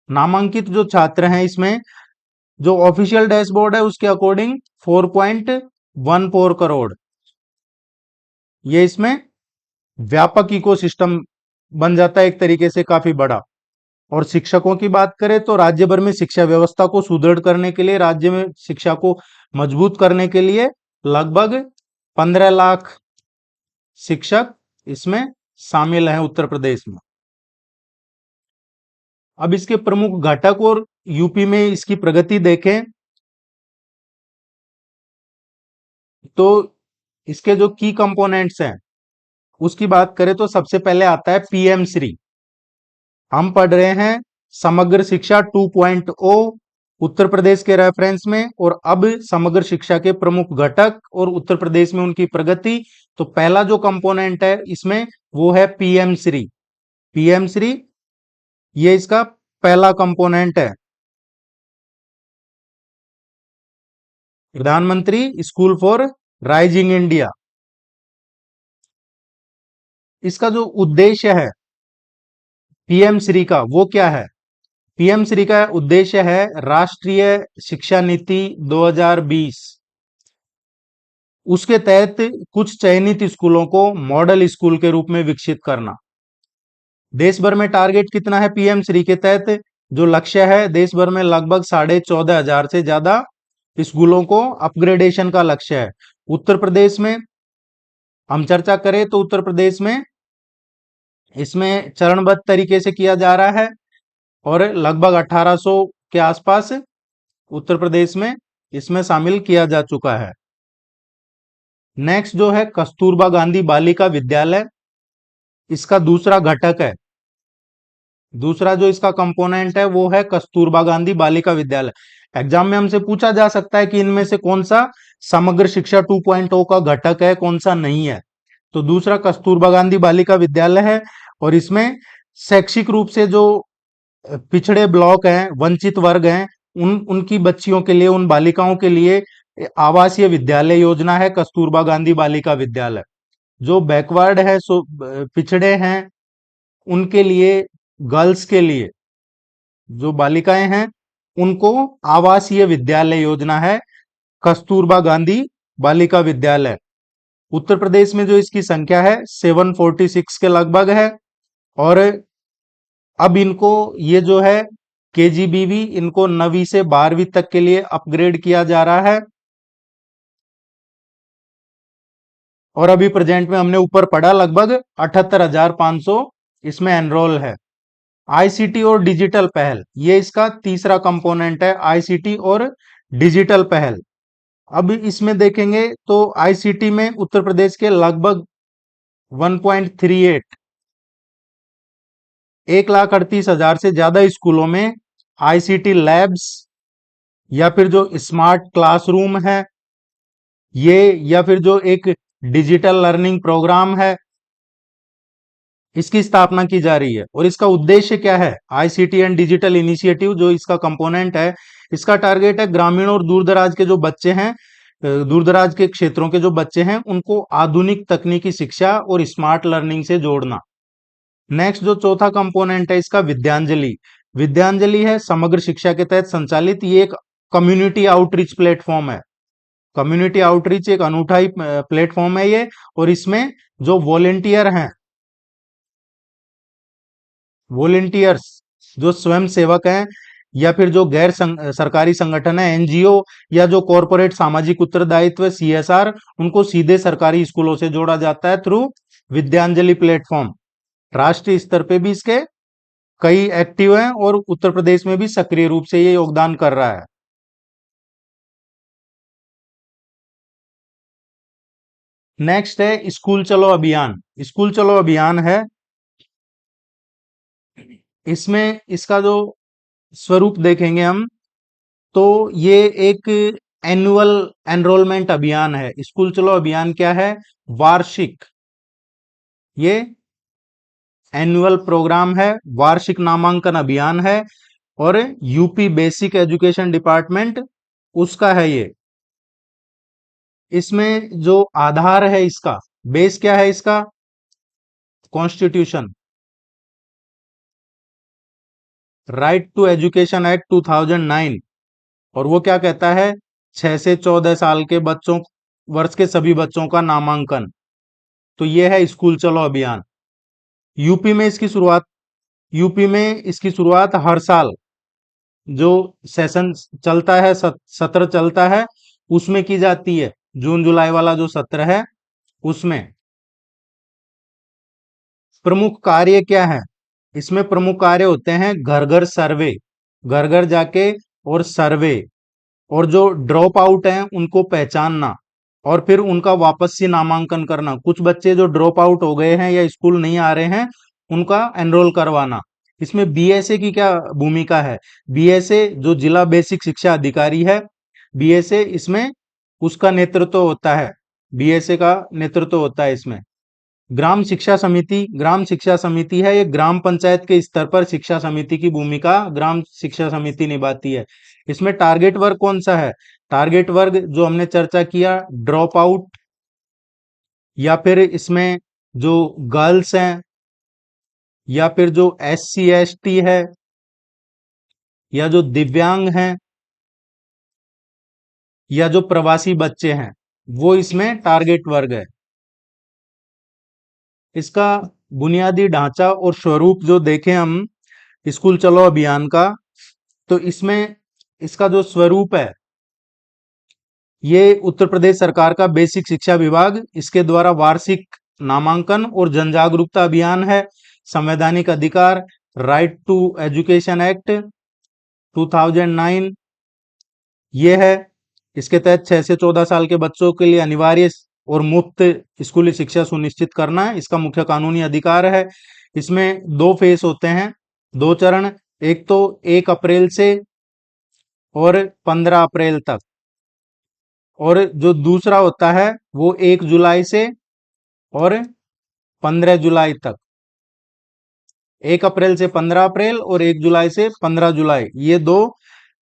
नामांकित जो छात्र हैं इसमें, जो ऑफिशियल डैशबोर्ड है उसके अकॉर्डिंग 4.14 करोड़। ये इसमें व्यापक इकोसिस्टम बन जाता है एक तरीके से, काफी बड़ा। और शिक्षकों की बात करें तो राज्य भर में शिक्षा व्यवस्था को सुदृढ़ करने के लिए, राज्य में शिक्षा को मजबूत करने के लिए लगभग 15 लाख शिक्षक इसमें शामिल हैं उत्तर प्रदेश में। अब इसके प्रमुख घटक और यूपी में इसकी प्रगति देखें तो इसके जो की कंपोनेंट्स हैं उसकी बात करें तो सबसे पहले आता है पीएम श्री। हम पढ़ रहे हैं समग्र शिक्षा 2.0 उत्तर प्रदेश के रेफरेंस में। और अब समग्र शिक्षा के प्रमुख घटक और उत्तर प्रदेश में उनकी प्रगति। तो पहला जो कंपोनेंट है इसमें वो है पीएम श्री। पीएम श्री ये इसका पहला कंपोनेंट है, प्रधानमंत्री स्कूल फॉर राइजिंग इंडिया। इसका जो उद्देश्य है पीएम श्री का वो क्या है? पीएम श्री का उद्देश्य है राष्ट्रीय शिक्षा नीति 2020, उसके तहत कुछ चयनित स्कूलों को मॉडल स्कूल के रूप में विकसित करना। देश भर में टारगेट कितना है पीएम श्री के तहत? जो लक्ष्य है देश भर में लगभग 14,500 से ज्यादा स्कूलों को अपग्रेडेशन का लक्ष्य है। उत्तर प्रदेश में हम चर्चा करें तो उत्तर प्रदेश में इसमें चरणबद्ध तरीके से किया जा रहा है और लगभग 1800 के आसपास उत्तर प्रदेश में इसमें शामिल किया जा चुका है। नेक्स्ट जो है कस्तूरबा गांधी बालिका विद्यालय, इसका दूसरा घटक है। दूसरा जो इसका कंपोनेंट है वो है कस्तूरबा गांधी बालिका विद्यालय। एग्जाम में हमसे पूछा जा सकता है कि इनमें से कौन सा समग्र शिक्षा 2.0 का घटक है, कौन सा नहीं है। तो दूसरा कस्तूरबा गांधी बालिका विद्यालय है और इसमें शैक्षिक रूप से जो पिछड़े ब्लॉक हैं, वंचित वर्ग हैं, उनकी बच्चियों के लिए, उन बालिकाओं के लिए आवासीय विद्यालय योजना है कस्तूरबा गांधी बालिका विद्यालय। जो बैकवर्ड है, पिछड़े हैं, उनके लिए, गर्ल्स के लिए, जो बालिकाएं हैं उनको आवासीय विद्यालय योजना है कस्तूरबा गांधी बालिका विद्यालय। उत्तर प्रदेश में जो इसकी संख्या है 746 के लगभग है। और अब इनको ये जो है केजीबीवी, इनको 9वीं से 12वीं तक के लिए अपग्रेड किया जा रहा है। और अभी प्रेजेंट में हमने ऊपर पढ़ा लगभग 78,500 इसमें एनरोल है। आईसीटी और डिजिटल पहल, ये इसका तीसरा कंपोनेंट है, आईसीटी और डिजिटल पहल। अब इसमें देखेंगे तो आईसीटी में उत्तर प्रदेश के लगभग 1.38 1,38,000 से ज्यादा स्कूलों में आईसीटी लैब्स या फिर जो स्मार्ट क्लासरूम है ये, या फिर जो एक डिजिटल लर्निंग प्रोग्राम है इसकी स्थापना की जा रही है। और इसका उद्देश्य क्या है? आईसीटी एंड डिजिटल इनिशिएटिव जो इसका कंपोनेंट है, इसका टारगेट है ग्रामीण और दूर दराज के जो बच्चे हैं, दूर दराज के क्षेत्रों के जो बच्चे हैं, उनको आधुनिक तकनीकी शिक्षा और स्मार्ट लर्निंग से जोड़ना। नेक्स्ट जो चौथा कंपोनेंट है इसका, विद्यांजलि। विद्यांजलि है समग्र शिक्षा के तहत संचालित, ये एक कम्युनिटी आउटरीच प्लेटफॉर्म है। कम्युनिटी आउटरीच एक अनूठा ही प्लेटफॉर्म है ये, और इसमें जो वॉलेंटियर हैं, वॉलेंटियर्स जो स्वयं सेवक हैं, या फिर जो सरकारी संगठन है, एनजीओ, या जो कॉरपोरेट सामाजिक उत्तरदायित्व सीएसआर, उनको सीधे सरकारी स्कूलों से जोड़ा जाता है थ्रू विद्यांजलि प्लेटफॉर्म। राष्ट्रीय स्तर पे भी इसके कई एक्टिव हैं और उत्तर प्रदेश में भी सक्रिय रूप से ये योगदान कर रहा है। नेक्स्ट है स्कूल चलो अभियान। स्कूल चलो अभियान है, इसमें इसका जो स्वरूप देखेंगे हम, तो ये एक एनुअल एनरोलमेंट अभियान है। स्कूल चलो अभियान क्या है? वार्षिक, ये एनुअल प्रोग्राम है, वार्षिक नामांकन अभियान है, और यूपी बेसिक एजुकेशन डिपार्टमेंट उसका है ये। इसमें जो आधार है इसका, बेस क्या है इसका? Constitution, right to education act 2009। और वो क्या कहता है? 6 से 14 साल के बच्चों, वर्ष के सभी बच्चों का नामांकन। तो ये है स्कूल चलो अभियान। यूपी में इसकी शुरुआत यूपी में इसकी शुरुआत हर साल जो सेशन चलता है, सत्र चलता है, उसमें की जाती है। जून जुलाई वाला जो सत्र है उसमें। प्रमुख कार्य क्या है? इसमें प्रमुख कार्य होते हैं घर घर सर्वे, घर घर जाके और सर्वे, और जो ड्रॉप आउट हैं उनको पहचानना, और फिर उनका वापस से नामांकन करना। कुछ बच्चे जो ड्रॉप आउट हो गए हैं या स्कूल नहीं आ रहे हैं, उनका एनरोल करवाना। इसमें बीएसए की क्या भूमिका है? बीएसए जो जिला बेसिक शिक्षा अधिकारी है, बीएसए इसमें उसका नेतृत्व होता है, बीएसए का नेतृत्व होता है इसमें। ग्राम शिक्षा समिति है, ये ग्राम पंचायत के स्तर पर शिक्षा समिति की भूमिका ग्राम शिक्षा समिति निभाती है। इसमें टारगेट वर्ग कौन सा है? टारगेट वर्ग जो हमने चर्चा किया, ड्रॉप आउट, या फिर इसमें जो गर्ल्स हैं, या फिर जो एससी एसटी है, या जो दिव्यांग हैं, या जो प्रवासी बच्चे हैं, वो इसमें टारगेट वर्ग है। इसका बुनियादी ढांचा और स्वरूप जो देखें हम स्कूल चलो अभियान का, तो इसमें इसका जो स्वरूप है, ये उत्तर प्रदेश सरकार का बेसिक शिक्षा विभाग, इसके द्वारा वार्षिक नामांकन और जन जागरूकता अभियान है। संवैधानिक अधिकार, राइट टू एजुकेशन एक्ट 2009 ये है। इसके तहत 6 से 14 साल के बच्चों के लिए अनिवार्य और मुफ्त स्कूली शिक्षा सुनिश्चित करना इसका मुख्य कानूनी अधिकार है। इसमें दो फेस होते हैं, दो चरण। एक तो 1 अप्रैल से और 15 अप्रैल तक, और जो दूसरा होता है वो 1 जुलाई से और 15 जुलाई तक। 1 अप्रैल से 15 अप्रैल और 1 जुलाई से 15 जुलाई, ये दो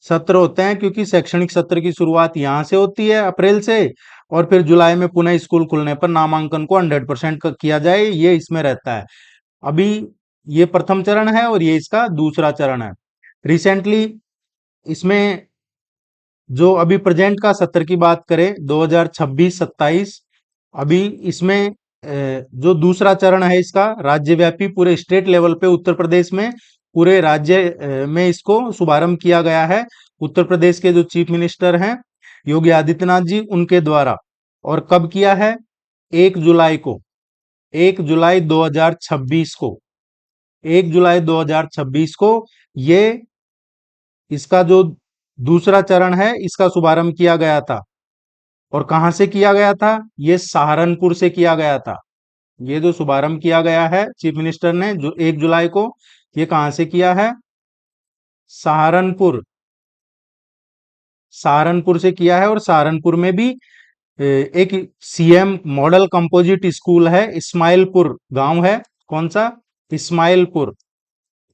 सत्र होते हैं, क्योंकि शैक्षणिक सत्र की शुरुआत यहां से होती है अप्रैल से, और फिर जुलाई में पुनः स्कूल खुलने पर नामांकन को 100% किया जाए, ये इसमें रहता है। अभी ये प्रथम चरण है और ये इसका दूसरा चरण है। रिसेंटली इसमें जो अभी प्रेजेंट का सत्र की बात करें 2026-27, अभी इसमें जो दूसरा चरण है इसका राज्यव्यापी पूरे स्टेट लेवल पे उत्तर प्रदेश में पूरे राज्य में इसको शुभारंभ किया गया है। उत्तर प्रदेश के जो चीफ मिनिस्टर हैं योगी आदित्यनाथ जी, उनके द्वारा। और कब किया है? 1 जुलाई को, 1 जुलाई 2026 को, 1 जुलाई 2026 को ये इसका जो दूसरा चरण है इसका शुभारंभ किया गया था। और कहां से किया गया था? ये सहारनपुर से किया गया था। ये जो शुभारंभ किया गया है चीफ मिनिस्टर ने जो 1 जुलाई को, ये कहां से किया है? सहारनपुर, सहारनपुर से किया है। और सहारनपुर में भी एक सीएम मॉडल कंपोजिट स्कूल है, इस्माइलपुर गांव है, कौन सा? इस्माइलपुर।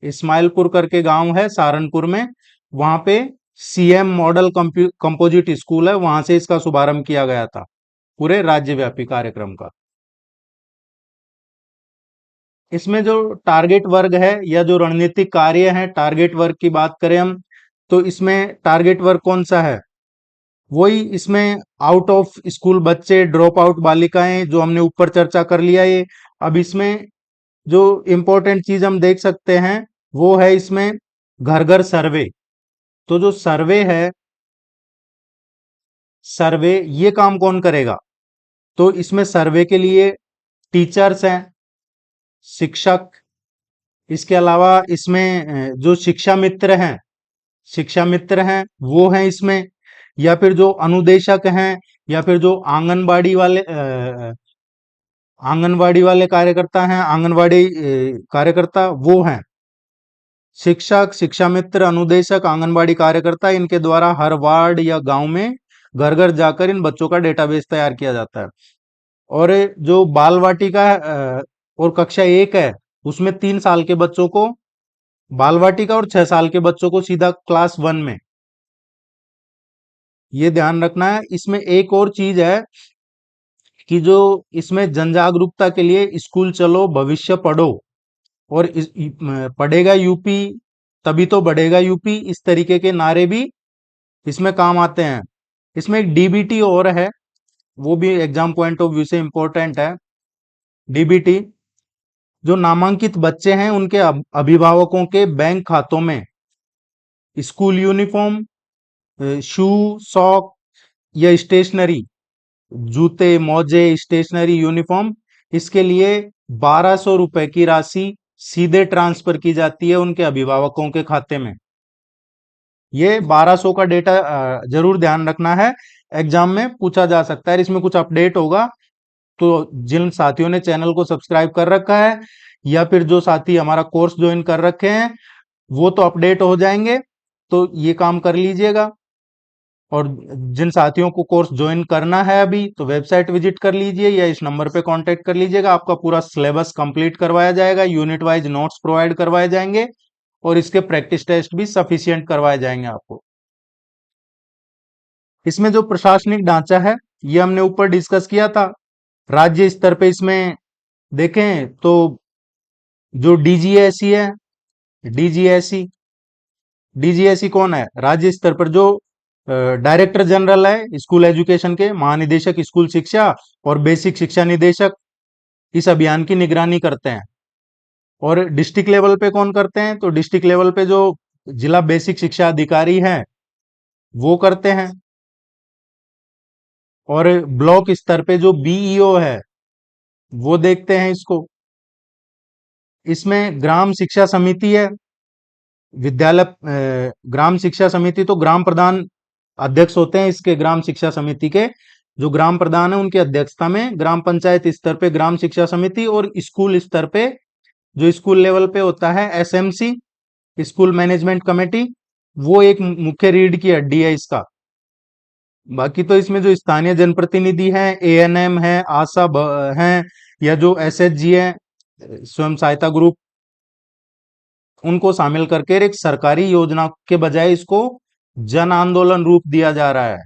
इस्माइलपुर करके गांव है सहारनपुर में, वहां पे सीएम मॉडल कंपोजिट स्कूल है, वहां से इसका शुभारंभ किया गया था पूरे राज्यव्यापी कार्यक्रम का। इसमें जो टारगेट वर्ग है या जो रणनीतिक कार्य है, टारगेट वर्ग की बात करें हम, तो इसमें टारगेट वर्ग कौन सा है? वही इसमें आउट ऑफ स्कूल बच्चे, ड्रॉप आउट बालिकाएं, जो हमने ऊपर चर्चा कर लिया ये। अब इसमें जो इम्पोर्टेंट चीज हम देख सकते हैं वो है इसमें घर घर सर्वे। तो जो सर्वे है, सर्वे ये काम कौन करेगा? तो इसमें सर्वे के लिए टीचर्स हैं, शिक्षक, इसके अलावा इसमें जो शिक्षा मित्र हैं, शिक्षा मित्र हैं वो हैं इसमें, या फिर जो अनुदेशक हैं, या फिर जो आंगनवाड़ी वाले कार्यकर्ता हैं, आंगनवाड़ी कार्यकर्ता वो हैं। शिक्षक, शिक्षा मित्र, अनुदेशक, आंगनबाड़ी कार्यकर्ता, इनके द्वारा हर वार्ड या गांव में घर घर जाकर इन बच्चों का डेटाबेस तैयार किया जाता है। और जो बाल वाटिका और कक्षा 1 है, उसमें 3 साल के बच्चों को बाल वाटिका और 6 साल के बच्चों को सीधा क्लास 1 में, ये ध्यान रखना है। इसमें एक और चीज है कि जो इसमें जन जागरूकता के लिए स्कूल चलो भविष्य पढ़ो और पढ़ेगा यूपी तभी तो बढ़ेगा यूपी, इस तरीके के नारे भी इसमें काम आते हैं। इसमें एक डीबीटी और है, वो भी एग्जाम पॉइंट ऑफ व्यू से इंपॉर्टेंट है। डीबीटी, जो नामांकित बच्चे हैं उनके अभिभावकों के बैंक खातों में स्कूल यूनिफॉर्म, शू, सॉक या स्टेशनरी, जूते, मोजे, स्टेशनरी, यूनिफॉर्म, इसके लिए 1200 रुपए की राशि सीधे ट्रांसफर की जाती है उनके अभिभावकों के खाते में। ये 1200 का डेटा जरूर ध्यान रखना है, एग्जाम में पूछा जा सकता है। इसमें कुछ अपडेट होगा तो जिन साथियों ने चैनल को सब्सक्राइब कर रखा है या फिर जो साथी हमारा कोर्स ज्वाइन कर रखे हैं वो तो अपडेट हो जाएंगे, तो ये काम कर लीजिएगा। और जिन साथियों को कोर्स ज्वाइन करना है अभी, तो वेबसाइट विजिट कर लीजिए या इस नंबर पे कांटेक्ट कर लीजिएगा। आपका पूरा सिलेबस कंप्लीट करवाया जाएगा, यूनिट वाइज नोट्स प्रोवाइड करवाए जाएंगे और इसके प्रैक्टिस टेस्ट भी सफिशिएंट करवाए जाएंगे आपको। इसमें जो प्रशासनिक ढांचा है ये हमने ऊपर डिस्कस किया था। राज्य स्तर पे इसमें देखें तो जो डीजीएसई है, डीजीएसई, डीजीएसई कौन है? राज्य स्तर पर जो डायरेक्टर जनरल है स्कूल एजुकेशन के, महानिदेशक स्कूल शिक्षा और बेसिक शिक्षा निदेशक इस अभियान की निगरानी करते हैं। और डिस्ट्रिक्ट लेवल पे कौन करते हैं? तो डिस्ट्रिक्ट लेवल पे जो जिला बेसिक शिक्षा अधिकारी हैं वो करते हैं। और ब्लॉक स्तर पे जो बीईओ है वो देखते हैं इसको। इसमें ग्राम शिक्षा समिति है, विद्यालय ग्राम शिक्षा समिति, तो ग्राम प्रधान अध्यक्ष होते हैं इसके, ग्राम शिक्षा समिति के जो ग्राम प्रधान है उनकी अध्यक्षता में ग्राम पंचायत स्तर पे ग्राम शिक्षा समिति, और स्कूल स्तर पे जो स्कूल लेवल पे होता है एसएमसी, स्कूल मैनेजमेंट कमेटी, वो एक मुख्य रीढ़ की हड्डी है इसका। बाकी तो इसमें जो स्थानीय जनप्रतिनिधि हैं, एएनएम है, आशा हैं, या जो एसएचजी है, स्वयं सहायता ग्रुप, उनको शामिल करके एक सरकारी योजना के बजाय इसको जन आंदोलन रूप दिया जा रहा है।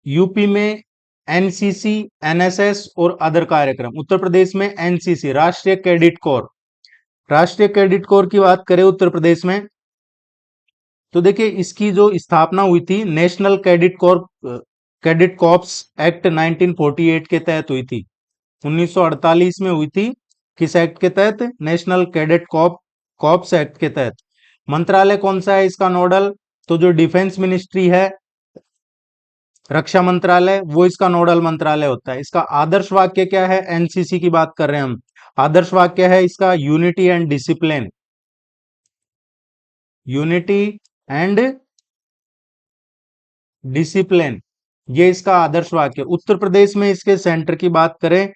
यूपी में एनसीसी, एनएसएस और अदर कार्यक्रम। उत्तर प्रदेश में एनसीसी, राष्ट्रीय कैडेट कोर। राष्ट्रीय कैडेट कोर की बात करें उत्तर प्रदेश में, तो देखिए इसकी जो स्थापना हुई थी national cadet corps, cadet corps act 1948 के तहत हुई थी। 1948 में हुई थी। किस एक्ट के तहत? नेशनल कैडेट कॉर्प्स एक्ट के तहत। मंत्रालय कौन सा है इसका नोडल? तो जो डिफेंस मिनिस्ट्री है, रक्षा मंत्रालय, वो इसका नोडल मंत्रालय होता है। इसका आदर्श वाक्य क्या है? एनसीसी की बात कर रहे हैं हम, आदर्श वाक्य है इसका unity and discipline, unity and discipline, ये इसका आदर्श वाक्य। उत्तर प्रदेश में इसके सेंटर की बात करें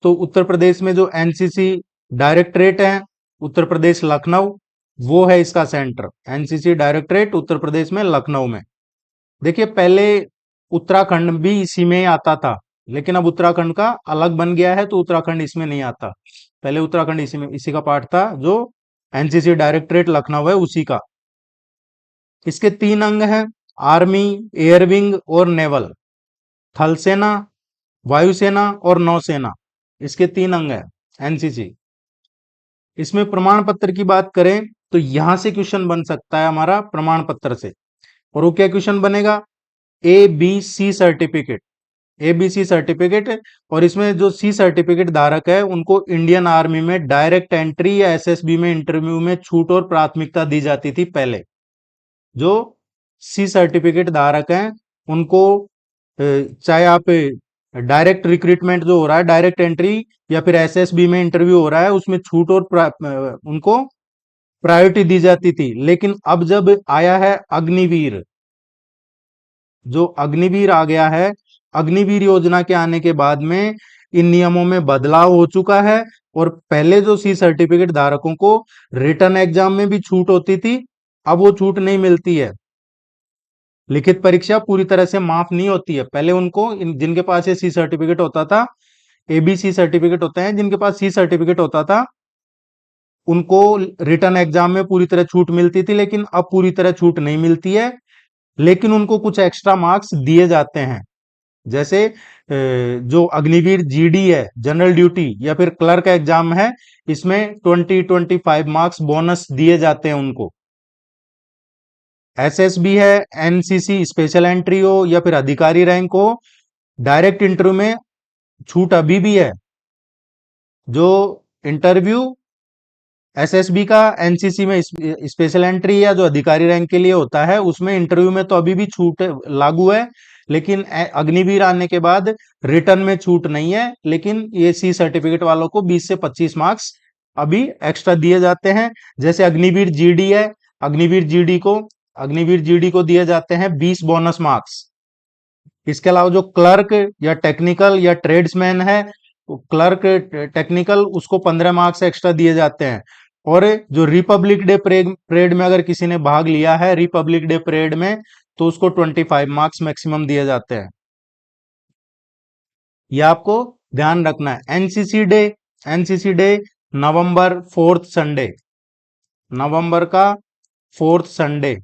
तो उत्तर प्रदेश में जो एनसीसी डायरेक्टरेट है, उत्तर प्रदेश लखनऊ, वो है इसका centre. NCC directorate Uttar Pradesh में लखनऊ में। देखिए पहले उत्तराखंड भी इसी में आता था, लेकिन अब उत्तराखंड का अलग बन गया है तो उत्तराखंड इसमें नहीं आता। पहले उत्तराखंड इसी का पार्ट था, जो एनसीसी डायरेक्टरेट लखनऊ है उसी का। इसके 3 अंग हैं, आर्मी, एयर विंग और नेवल। थल सेना, वायुसेना और नौसेना, इसके 3 अंग हैं एनसीसी। इसमें प्रमाण पत्र की बात करें तो यहां से क्वेश्चन बन सकता है हमारा प्रमाण पत्र से। और वो क्या क्वेश्चन बनेगा? A B C certificate, ABC certificate. और इसमें जो सी सर्टिफिकेट धारक है उनको इंडियन आर्मी में डायरेक्ट एंट्री या एसएसबी में इंटरव्यू में छूट और प्राथमिकता दी जाती थी पहले। जो सी सर्टिफिकेट धारक हैं उनको चाहे आप डायरेक्ट रिक्रूटमेंट जो हो रहा है, डायरेक्ट एंट्री या फिर एसएसबी में इंटरव्यू हो रहा है, उसमें छूट और उनको प्रायोरिटी दी जाती थी। लेकिन अब जब आया है अग्निवीर, जो अग्निवीर आ गया है, अग्निवीर योजना के आने के बाद में इन नियमों में बदलाव हो चुका है। और पहले जो सी सर्टिफिकेट धारकों को रिटर्न एग्जाम में भी छूट होती थी, अब वो छूट नहीं मिलती है। लिखित परीक्षा पूरी तरह से माफ नहीं होती है। पहले उनको जिनके पास ये सी सर्टिफिकेट होता था, एबीसी सर्टिफिकेट होते हैं, जिनके पास सी सर्टिफिकेट होता था उनको रिटर्न एग्जाम में पूरी तरह छूट मिलती थी, लेकिन अब पूरी तरह छूट नहीं मिलती है। लेकिन उनको कुछ एक्स्ट्रा मार्क्स दिए जाते हैं। जैसे जो अग्निवीर जीडी है, जनरल ड्यूटी या फिर क्लर्क एग्जाम है, इसमें 25 मार्क्स बोनस दिए जाते हैं उनको। एसएसबी है, एनसीसी स्पेशल एंट्री हो या फिर अधिकारी रैंक हो, डायरेक्ट इंटरव्यू में छूट अभी भी है। जो इंटरव्यू एसएसबी का एनसीसी में स्पेशल एंट्री या जो अधिकारी रैंक के लिए होता है, उसमें इंटरव्यू में तो अभी भी छूट लागू है। लेकिन अग्निवीर आने के बाद रिटर्न में छूट नहीं है, लेकिन ये सी सर्टिफिकेट वालों को 20 से 25 मार्क्स अभी एक्स्ट्रा दिए जाते हैं। जैसे अग्निवीर जीडी है, अग्निवीर जीडी को अग्निवीर जीडी को दिए जाते हैं 20 बोनस मार्क्स। इसके अलावा जो क्लर्क या टेक्निकल या ट्रेड्समैन है, क्लर्क टेक्निकल, उसको 15 मार्क्स एक्स्ट्रा दिए जाते हैं। और जो रिपब्लिक डे परेड में अगर किसी ने भाग लिया है, रिपब्लिक डे परेड में, तो उसको 25 मार्क्स मैक्सिमम दिए जाते हैं। ये आपको ध्यान रखना है। एनसीसी डे नवंबर 4th संडे, नवंबर का 4th संडे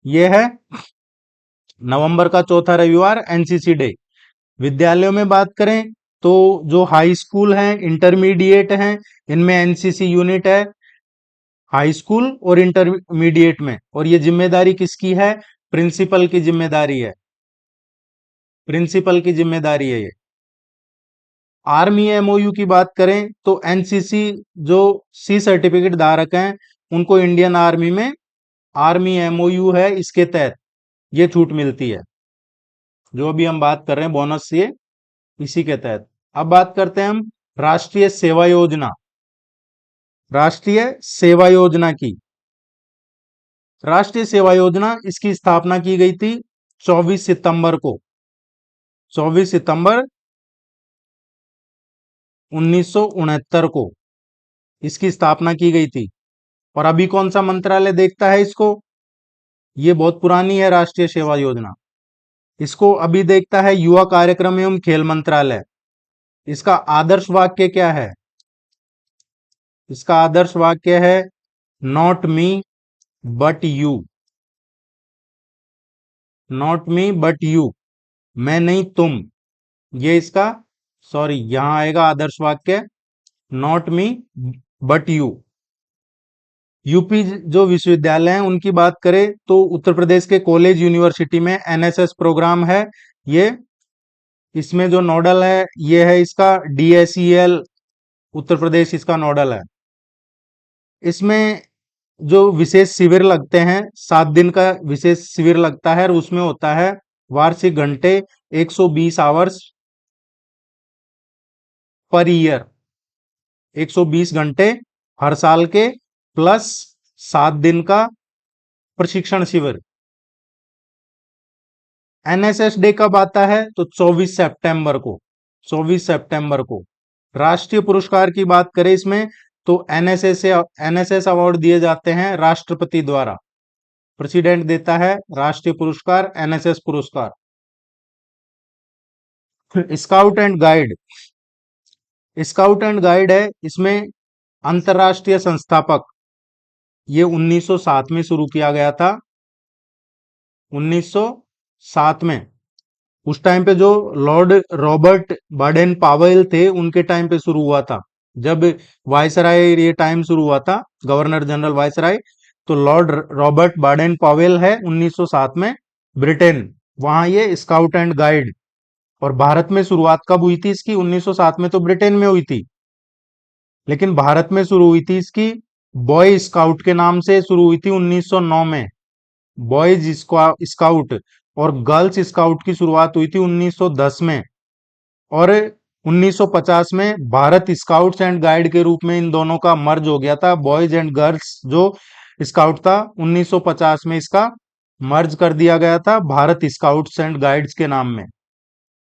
ये है, नवंबर का चौथा रविवार एनसीसी डे। विद्यालयों में बात करें तो जो हाई स्कूल हैं, इंटरमीडिएट हैं, इनमें एनसीसी यूनिट है, हाई स्कूल और इंटरमीडिएट में। और ये जिम्मेदारी किसकी है? प्रिंसिपल की जिम्मेदारी है, प्रिंसिपल की जिम्मेदारी है ये। आर्मी एमओयू की बात करें तो एनसीसी जो सी सर्टिफिकेट धारक हैं उनको इंडियन आर्मी में आर्मी एमओयू है, इसके तहत ये छूट मिलती है। जो अभी हम बात कर रहे हैं बोनस, ये इसी के तहत। अब बात करते हैं हम राष्ट्रीय सेवा योजना, राष्ट्रीय सेवा योजना की। राष्ट्रीय सेवा योजना, इसकी स्थापना की गई थी 24 सितंबर को, 24 सितंबर 1969 को इसकी स्थापना की गई थी। और अभी कौन सा मंत्रालय देखता है इसको? ये बहुत पुरानी है राष्ट्रीय सेवा योजना। इसको अभी देखता है युवा कार्यक्रम एवं खेल मंत्रालय। इसका आदर्श वाक्य क्या है? इसका आदर्श वाक्य है not me but you, not me but you, मैं नहीं तुम। ये इसका, सॉरी, यहां आएगा आदर्श वाक्य not me but you. UP जो विश्वविद्यालय हैं उनकी बात करें तो उत्तर प्रदेश के कॉलेज यूनिवर्सिटी में एनएसएस प्रोग्राम है। ये इसमें जो नोडल है ये है इसका डीएसईएल, उत्तर प्रदेश इसका नोडल है। इसमें जो विशेष शिविर लगते हैं, 7 दिन का विशेष शिविर लगता है, और उसमें होता है वार्षिक घंटे 120 आवर्स पर ईयर, 120 घंटे हर साल के, प्लस 7 दिन का प्रशिक्षण शिविर। एनएसएस डे कब आता है? तो 24 सितंबर को, 24 सितंबर को। राष्ट्रीय पुरस्कार की बात करें इसमें तो एनएसएस अवार्ड दिए जाते हैं राष्ट्रपति द्वारा। प्रेसिडेंट देता है राष्ट्रीय पुरस्कार, एनएसएस पुरस्कार। Scout and guide, scout and guide है इसमें अंतरराष्ट्रीय संस्थापक, ये 1907 में शुरू किया गया था। 1907 में, उस टाइम पे जो लॉर्ड रॉबर्ट बाडेन पावेल थे उनके टाइम पे शुरू हुआ था। जब वायसराय ये टाइम शुरू हुआ था, गवर्नर जनरल वायसराय, तो लॉर्ड रॉबर्ट बाडेन पावेल है 1907 में, ब्रिटेन, वहां ये स्काउट एंड गाइड। और भारत में शुरुआत कब हुई थी इसकी? 1907 में तो ब्रिटेन में हुई थी, लेकिन भारत में शुरू हुई थी इसकी बॉय स्काउट के नाम से शुरू हुई थी 1909 में, बॉयज स्काउट। और गर्ल्स स्काउट की शुरुआत हुई थी 1910 में। और 1950 में भारत स्काउट्स एंड गाइड के रूप में इन दोनों का मर्ज हो गया था। बॉयज एंड गर्ल्स जो स्काउट था 1950 में इसका मर्ज कर दिया गया था भारत स्काउट्स एंड गाइड्स के नाम में,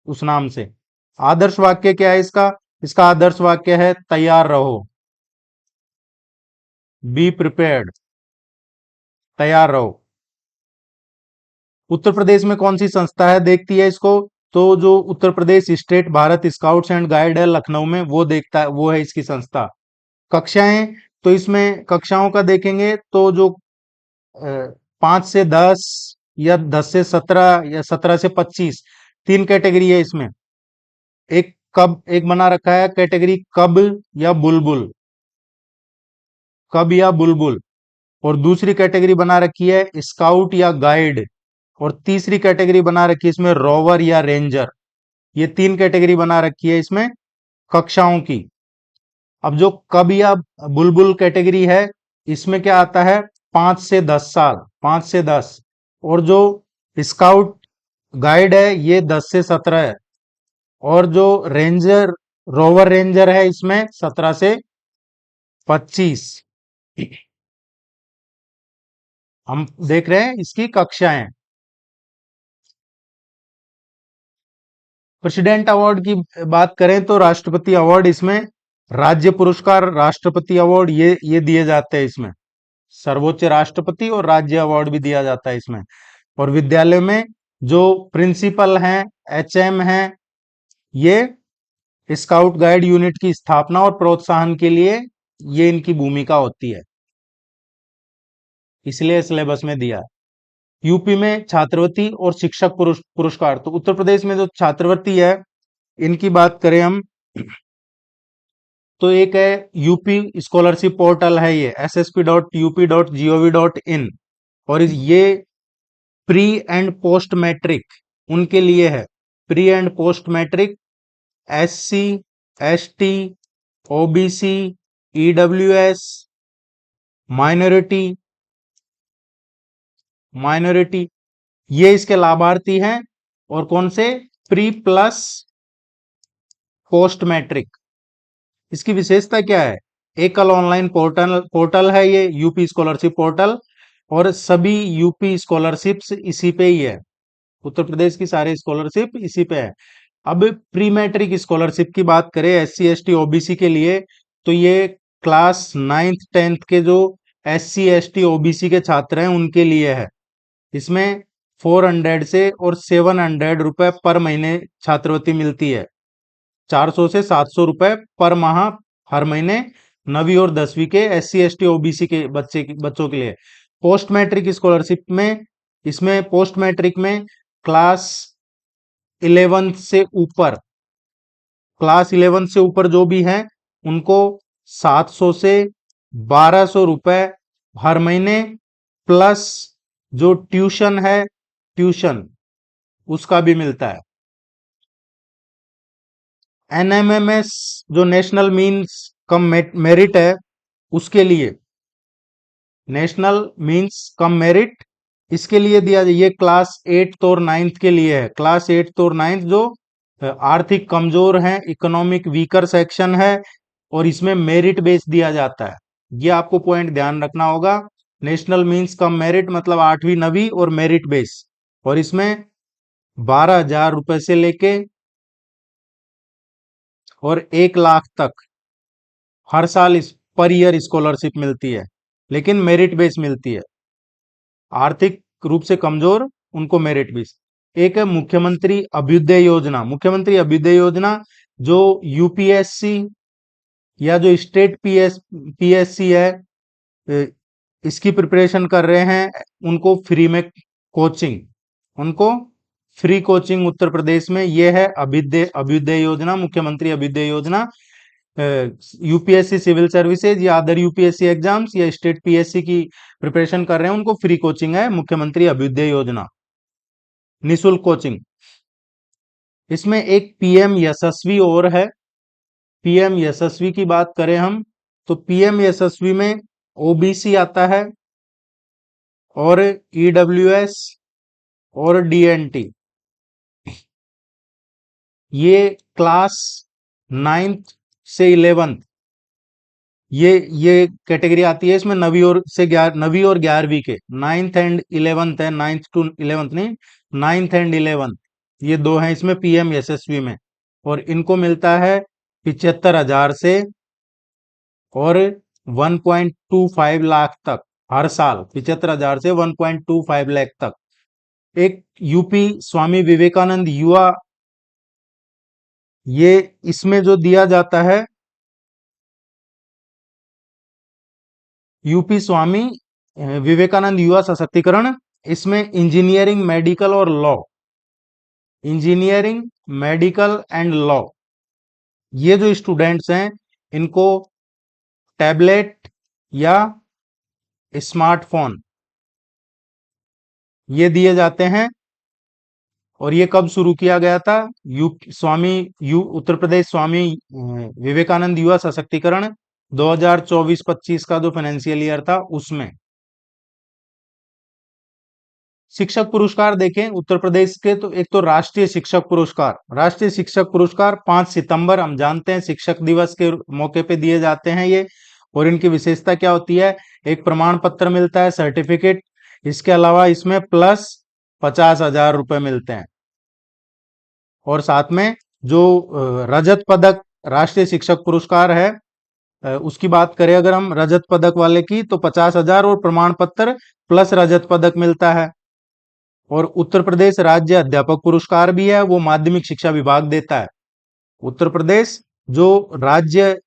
उस नाम से। आदर्श वाक्य क्या है इसका? इसका आदर्श वाक्य है तैयार रहो, बी प्रिपेयर्ड, तैयार रहो। उत्तर प्रदेश में कौन सी संस्था है देखती है इसको? तो जो Uttar Pradesh state Bharat scouts and guide है लखनऊ में, वो देखता है, वो है इसकी संस्था। कक्षाएं, तो इसमें कक्षाओं का देखेंगे तो जो 5 से 10 या 10 से 17 या 17 से 25, तीन कैटेगरी है इसमें। एक बना रखा है कैटेगरी कब या बुलबुल, कब या बुलबुल। और दूसरी कैटेगरी बना रखी है स्काउट या गाइड। और तीसरी कैटेगरी बना रखी है इसमें रोवर या रेंजर। ये तीन कैटेगरी बना रखी है इसमें कक्षाओं की। अब जो कब या बुलबुल कैटेगरी है, इसमें क्या आता है? 5 से 10 साल, 5 से 10। और जो स्काउट गाइड है ये 10 से 17 है। और जो रेंजर, रोवर रेंजर है इसमें 17 से 25। हम देख रहे हैं इसकी कक्षाएं। प्रेसिडेंट अवार्ड की बात करें तो राष्ट्रपति अवार्ड, इसमें राज्य पुरस्कार, राष्ट्रपति अवार्ड, ये दिए जाते हैं इसमें। सर्वोच्च राष्ट्रपति और राज्य अवार्ड भी दिया जाता है इसमें। और विद्यालय में जो प्रिंसिपल हैं, एचएम हैं, ये स्काउट गाइड यूनिट की स्थापना और प्रोत्साहन के लिए ये इनकी भूमिका होती है, इसलिए सिलेबस में दिया है। यूपी में छात्रवृत्ति और शिक्षक पुरस्कार, तो उत्तर प्रदेश में जो छात्रवृत्ति है इनकी बात करें हम, तो एक है यूपी स्कॉलरशिप पोर्टल है, ये ssp.up.gov.in। और ये प्री एंड पोस्ट मैट्रिक उनके लिए है, pre and post matric, SC, ST, OBC, EWS, minority, minority, ये इसके लाभार्थी हैं। और कौन से? Pre plus post matric. इसकी विशेषता क्या है? एकल ऑनलाइन पोर्टल है ये यूपी स्कॉलरशिप पोर्टल, और सभी यूपी स्कॉलरशिप्स इसी पे ही है। उत्तर प्रदेश की सारे स्कॉलरशिप इसी पे है। अब प्री मैट्रिक स्कॉलरशिप की बात करें SC, ST, OBC के लिए, तो ये क्लास 9th 10th के जो SC, ST, OBC के छात्र हैं उनके लिए है। इसमें 400 से और 700 रुपए पर महीने छात्रवृत्ति मिलती है, 400 से 700 रुपए पर माह हर महीने, 9वीं और 10वीं के SC, ST, OBC के बच्चों के लिए। पोस्ट मैट्रिक स्कॉलरशिप में, इसमें पोस्ट मैट्रिक में क्लास 11 से ऊपर, क्लास 11 से ऊपर जो भी हैं उनको 700 से 1200 रुपए हर महीने, प्लस जो ट्यूशन है, ट्यूशन उसका भी मिलता है। NMMS जो नेशनल मीन्स कम मेरिट है, उसके लिए, नेशनल मीन्स कम मेरिट, इसके लिए दिया जाए। ये क्लास 8th और 9th के लिए है, क्लास 8th और 9th जो आर्थिक कमजोर हैं, इकोनॉमिक वीकर सेक्शन है, और इसमें मेरिट बेस दिया जाता है। ये आपको पॉइंट ध्यान रखना होगा। नेशनल मीन्स कम मेरिट मतलब 8वीं 9वीं और मेरिट बेस। और इसमें 12,000 रुपए से लेके और 1 लाख तक हर साल इस पर ईयर स्कॉलरशिप मिलती है, लेकिन मेरिट बेस मिलती है। आर्थिक रूप से कमजोर उनको मेरिट बेस। एक है मुख्यमंत्री अभ्युदय योजना। मुख्यमंत्री अभ्युदय योजना जो यूपीएससी या जो स्टेट पीएससी है, अ, इसकी प्रिपरेशन कर रहे हैं, उनको फ्री में कोचिंग, उनको फ्री कोचिंग उत्तर प्रदेश में। यह है अभ्युदय अभ्युदय योजना, मुख्यमंत्री अभ्युदय योजना। यूपीएससी सिविल सर्विसेज या अदर यूपीएससी एग्जाम्स या स्टेट पीएससी की प्रिपरेशन कर रहे हैं, उनको फ्री कोचिंग है मुख्यमंत्री अभ्युदय योजना, निशुल्क कोचिंग। इसमें एक पीएम यशस्वी और है। पीएम यशस्वी की बात करें हम, तो पीएम यशस्वी में ओबीसी आता है और ईडब्ल्यूएस और डीएनटी, ये क्लास 9th से 11th, ये कैटेगरी आती है। इसमें नवी और 11वीं के, 9th एंड 11th है, 9th टू 11th नहीं, 9th एंड 11th, ये दो हैं इसमें पीएम यशस्वी में। और इनको मिलता है 75,000 से और 1.25 लाख तक हर साल, 75,000 से 1.25 लाख तक। एक यूपी स्वामी विवेकानंद युवा, ये इसमें जो दिया जाता है, यूपी स्वामी विवेकानंद युवा सशक्तिकरण, इसमें इंजीनियरिंग, मेडिकल और law, engineering, medical and law, ये जो स्टूडेंट्स हैं इनको टैबलेट या स्मार्टफोन ये दिए जाते हैं। और ये कब शुरू किया गया था? उत्तर प्रदेश स्वामी विवेकानंद युवा सशक्तिकरण 2024-25 का जो फाइनेंशियल ईयर था उसमें। शिक्षक पुरस्कार देखें उत्तर प्रदेश के, तो एक तो राष्ट्रीय शिक्षक पुरस्कार, राष्ट्रीय शिक्षक पुरस्कार 5 सितंबर, हम जानते हैं शिक्षक दिवस के मौके पे दिए जाते हैं ये। और इनकी विशेषता क्या होती है? एक प्रमाण पत्र मिलता है, सर्टिफिकेट, इसके अलावा इसमें प्लस 50,000 रुपए मिलते हैं। और साथ में जो रजत पदक राष्ट्रीय शिक्षक पुरस्कार है, उसकी बात करें अगर हम रजत पदक वाले की, तो 50,000 और प्रमाण पत्र प्लस रजत पदक मिलता है। और उत्तर प्रदेश राज्य अध्यापक पुरस्कार भी है, वो माध्यमिक शिक्षा विभाग देता है। उत्तर प्रदेश जो राज्य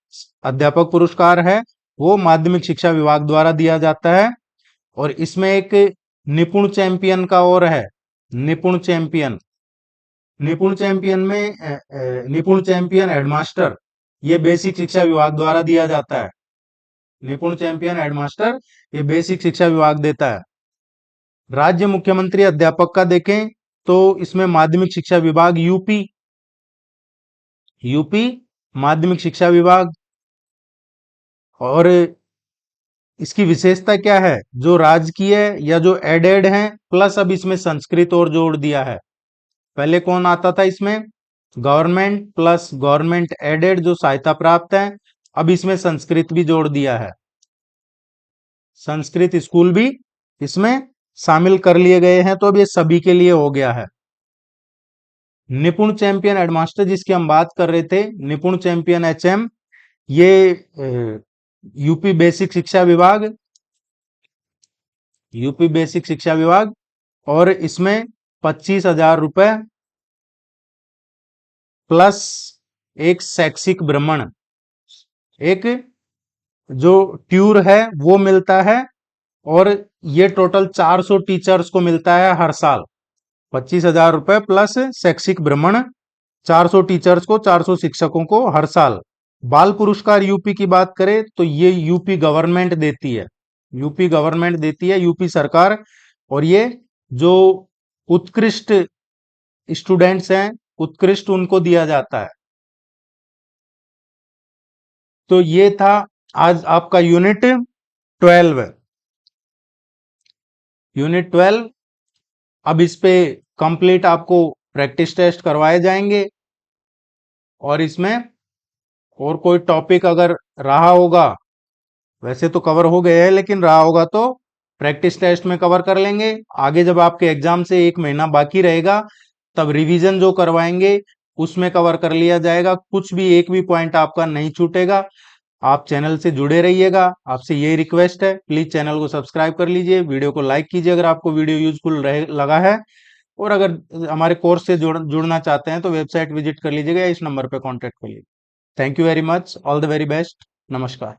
अध्यापक पुरस्कार है वो माध्यमिक शिक्षा विभाग द्वारा दिया जाता है। और इसमें एक निपुण चैंपियन का और है, निपुण चैंपियन, निपुण चैंपियन में निपुण चैंपियन हेडमास्टर, ये बेसिक शिक्षा विभाग द्वारा दिया जाता है। निपुण चैंपियन हेडमास्टर ये बेसिक शिक्षा विभाग देता है। राज्य मुख्यमंत्री अध्यापक का देखें तो इसमें माध्यमिक शिक्षा विभाग यूपी माध्यमिक शिक्षा विभाग। और इसकी विशेषता क्या है? जो राजकीय या जो एडेड हैं, प्लस अब इसमें संस्कृत और जोड़ दिया है। पहले कौन आता था इसमें? गवर्नमेंट प्लस गवर्नमेंट एडेड जो सहायता प्राप्त है, अब इसमें संस्कृत भी जोड़ दिया है, संस्कृत स्कूल भी इसमें शामिल कर लिए गए हैं। तो अब ये सभी के लिए हो गया है। निपुण चैंपियन हेडमास्टर जिसकी हम बात कर रहे थे, निपुण चैंपियन एचएम, ये यूपी बेसिक शिक्षा विभाग, यूपी बेसिक शिक्षा विभाग। और इसमें 25,000 रुपए प्लस एक शैक्षिक भ्रमण, एक जो ट्यूर है वो मिलता है। और ये टोटल 400 टीचर्स को मिलता है हर साल। 25,000 रुपए प्लस शैक्षिक भ्रमण, 400 टीचर्स को, 400 शिक्षकों को हर साल। बाल पुरस्कार यूपी की बात करें तो ये यूपी गवर्नमेंट देती है, यूपी गवर्नमेंट देती है, यूपी सरकार। और ये जो उत्कृष्ट स्टूडेंट्स हैं, उत्कृष्ट उनको दिया जाता है। तो ये था आज आपका यूनिट 12, यूनिट 12। अब इस पे कंप्लीट आपको प्रैक्टिस टेस्ट करवाए जाएंगे। और इसमें और कोई टॉपिक अगर रहा होगा, वैसे तो कवर हो गए हैं, लेकिन रहा होगा तो प्रैक्टिस टेस्ट में कवर कर लेंगे। आगे जब आपके एग्जाम से 1 महीना बाकी रहेगा तब रिवीजन जो करवाएंगे उसमें कवर कर लिया जाएगा। कुछ भी एक भी पॉइंट आपका नहीं छूटेगा। आप चैनल से जुड़े रहिएगा, आपसे यही रिक्वेस्ट है, प्लीज चैनल को सब्सक्राइब कर लीजिए, वीडियो को लाइक कीजिए अगर आपको वीडियो यूजफुल लगा है। और अगर हमारे कोर्स से जुड़ना चाहते हैं तो वेबसाइट विजिट कर लीजिएगा या इस नंबर पे कांटेक्ट कर लीजिए। Thank you very much, all the very best, नमस्कार।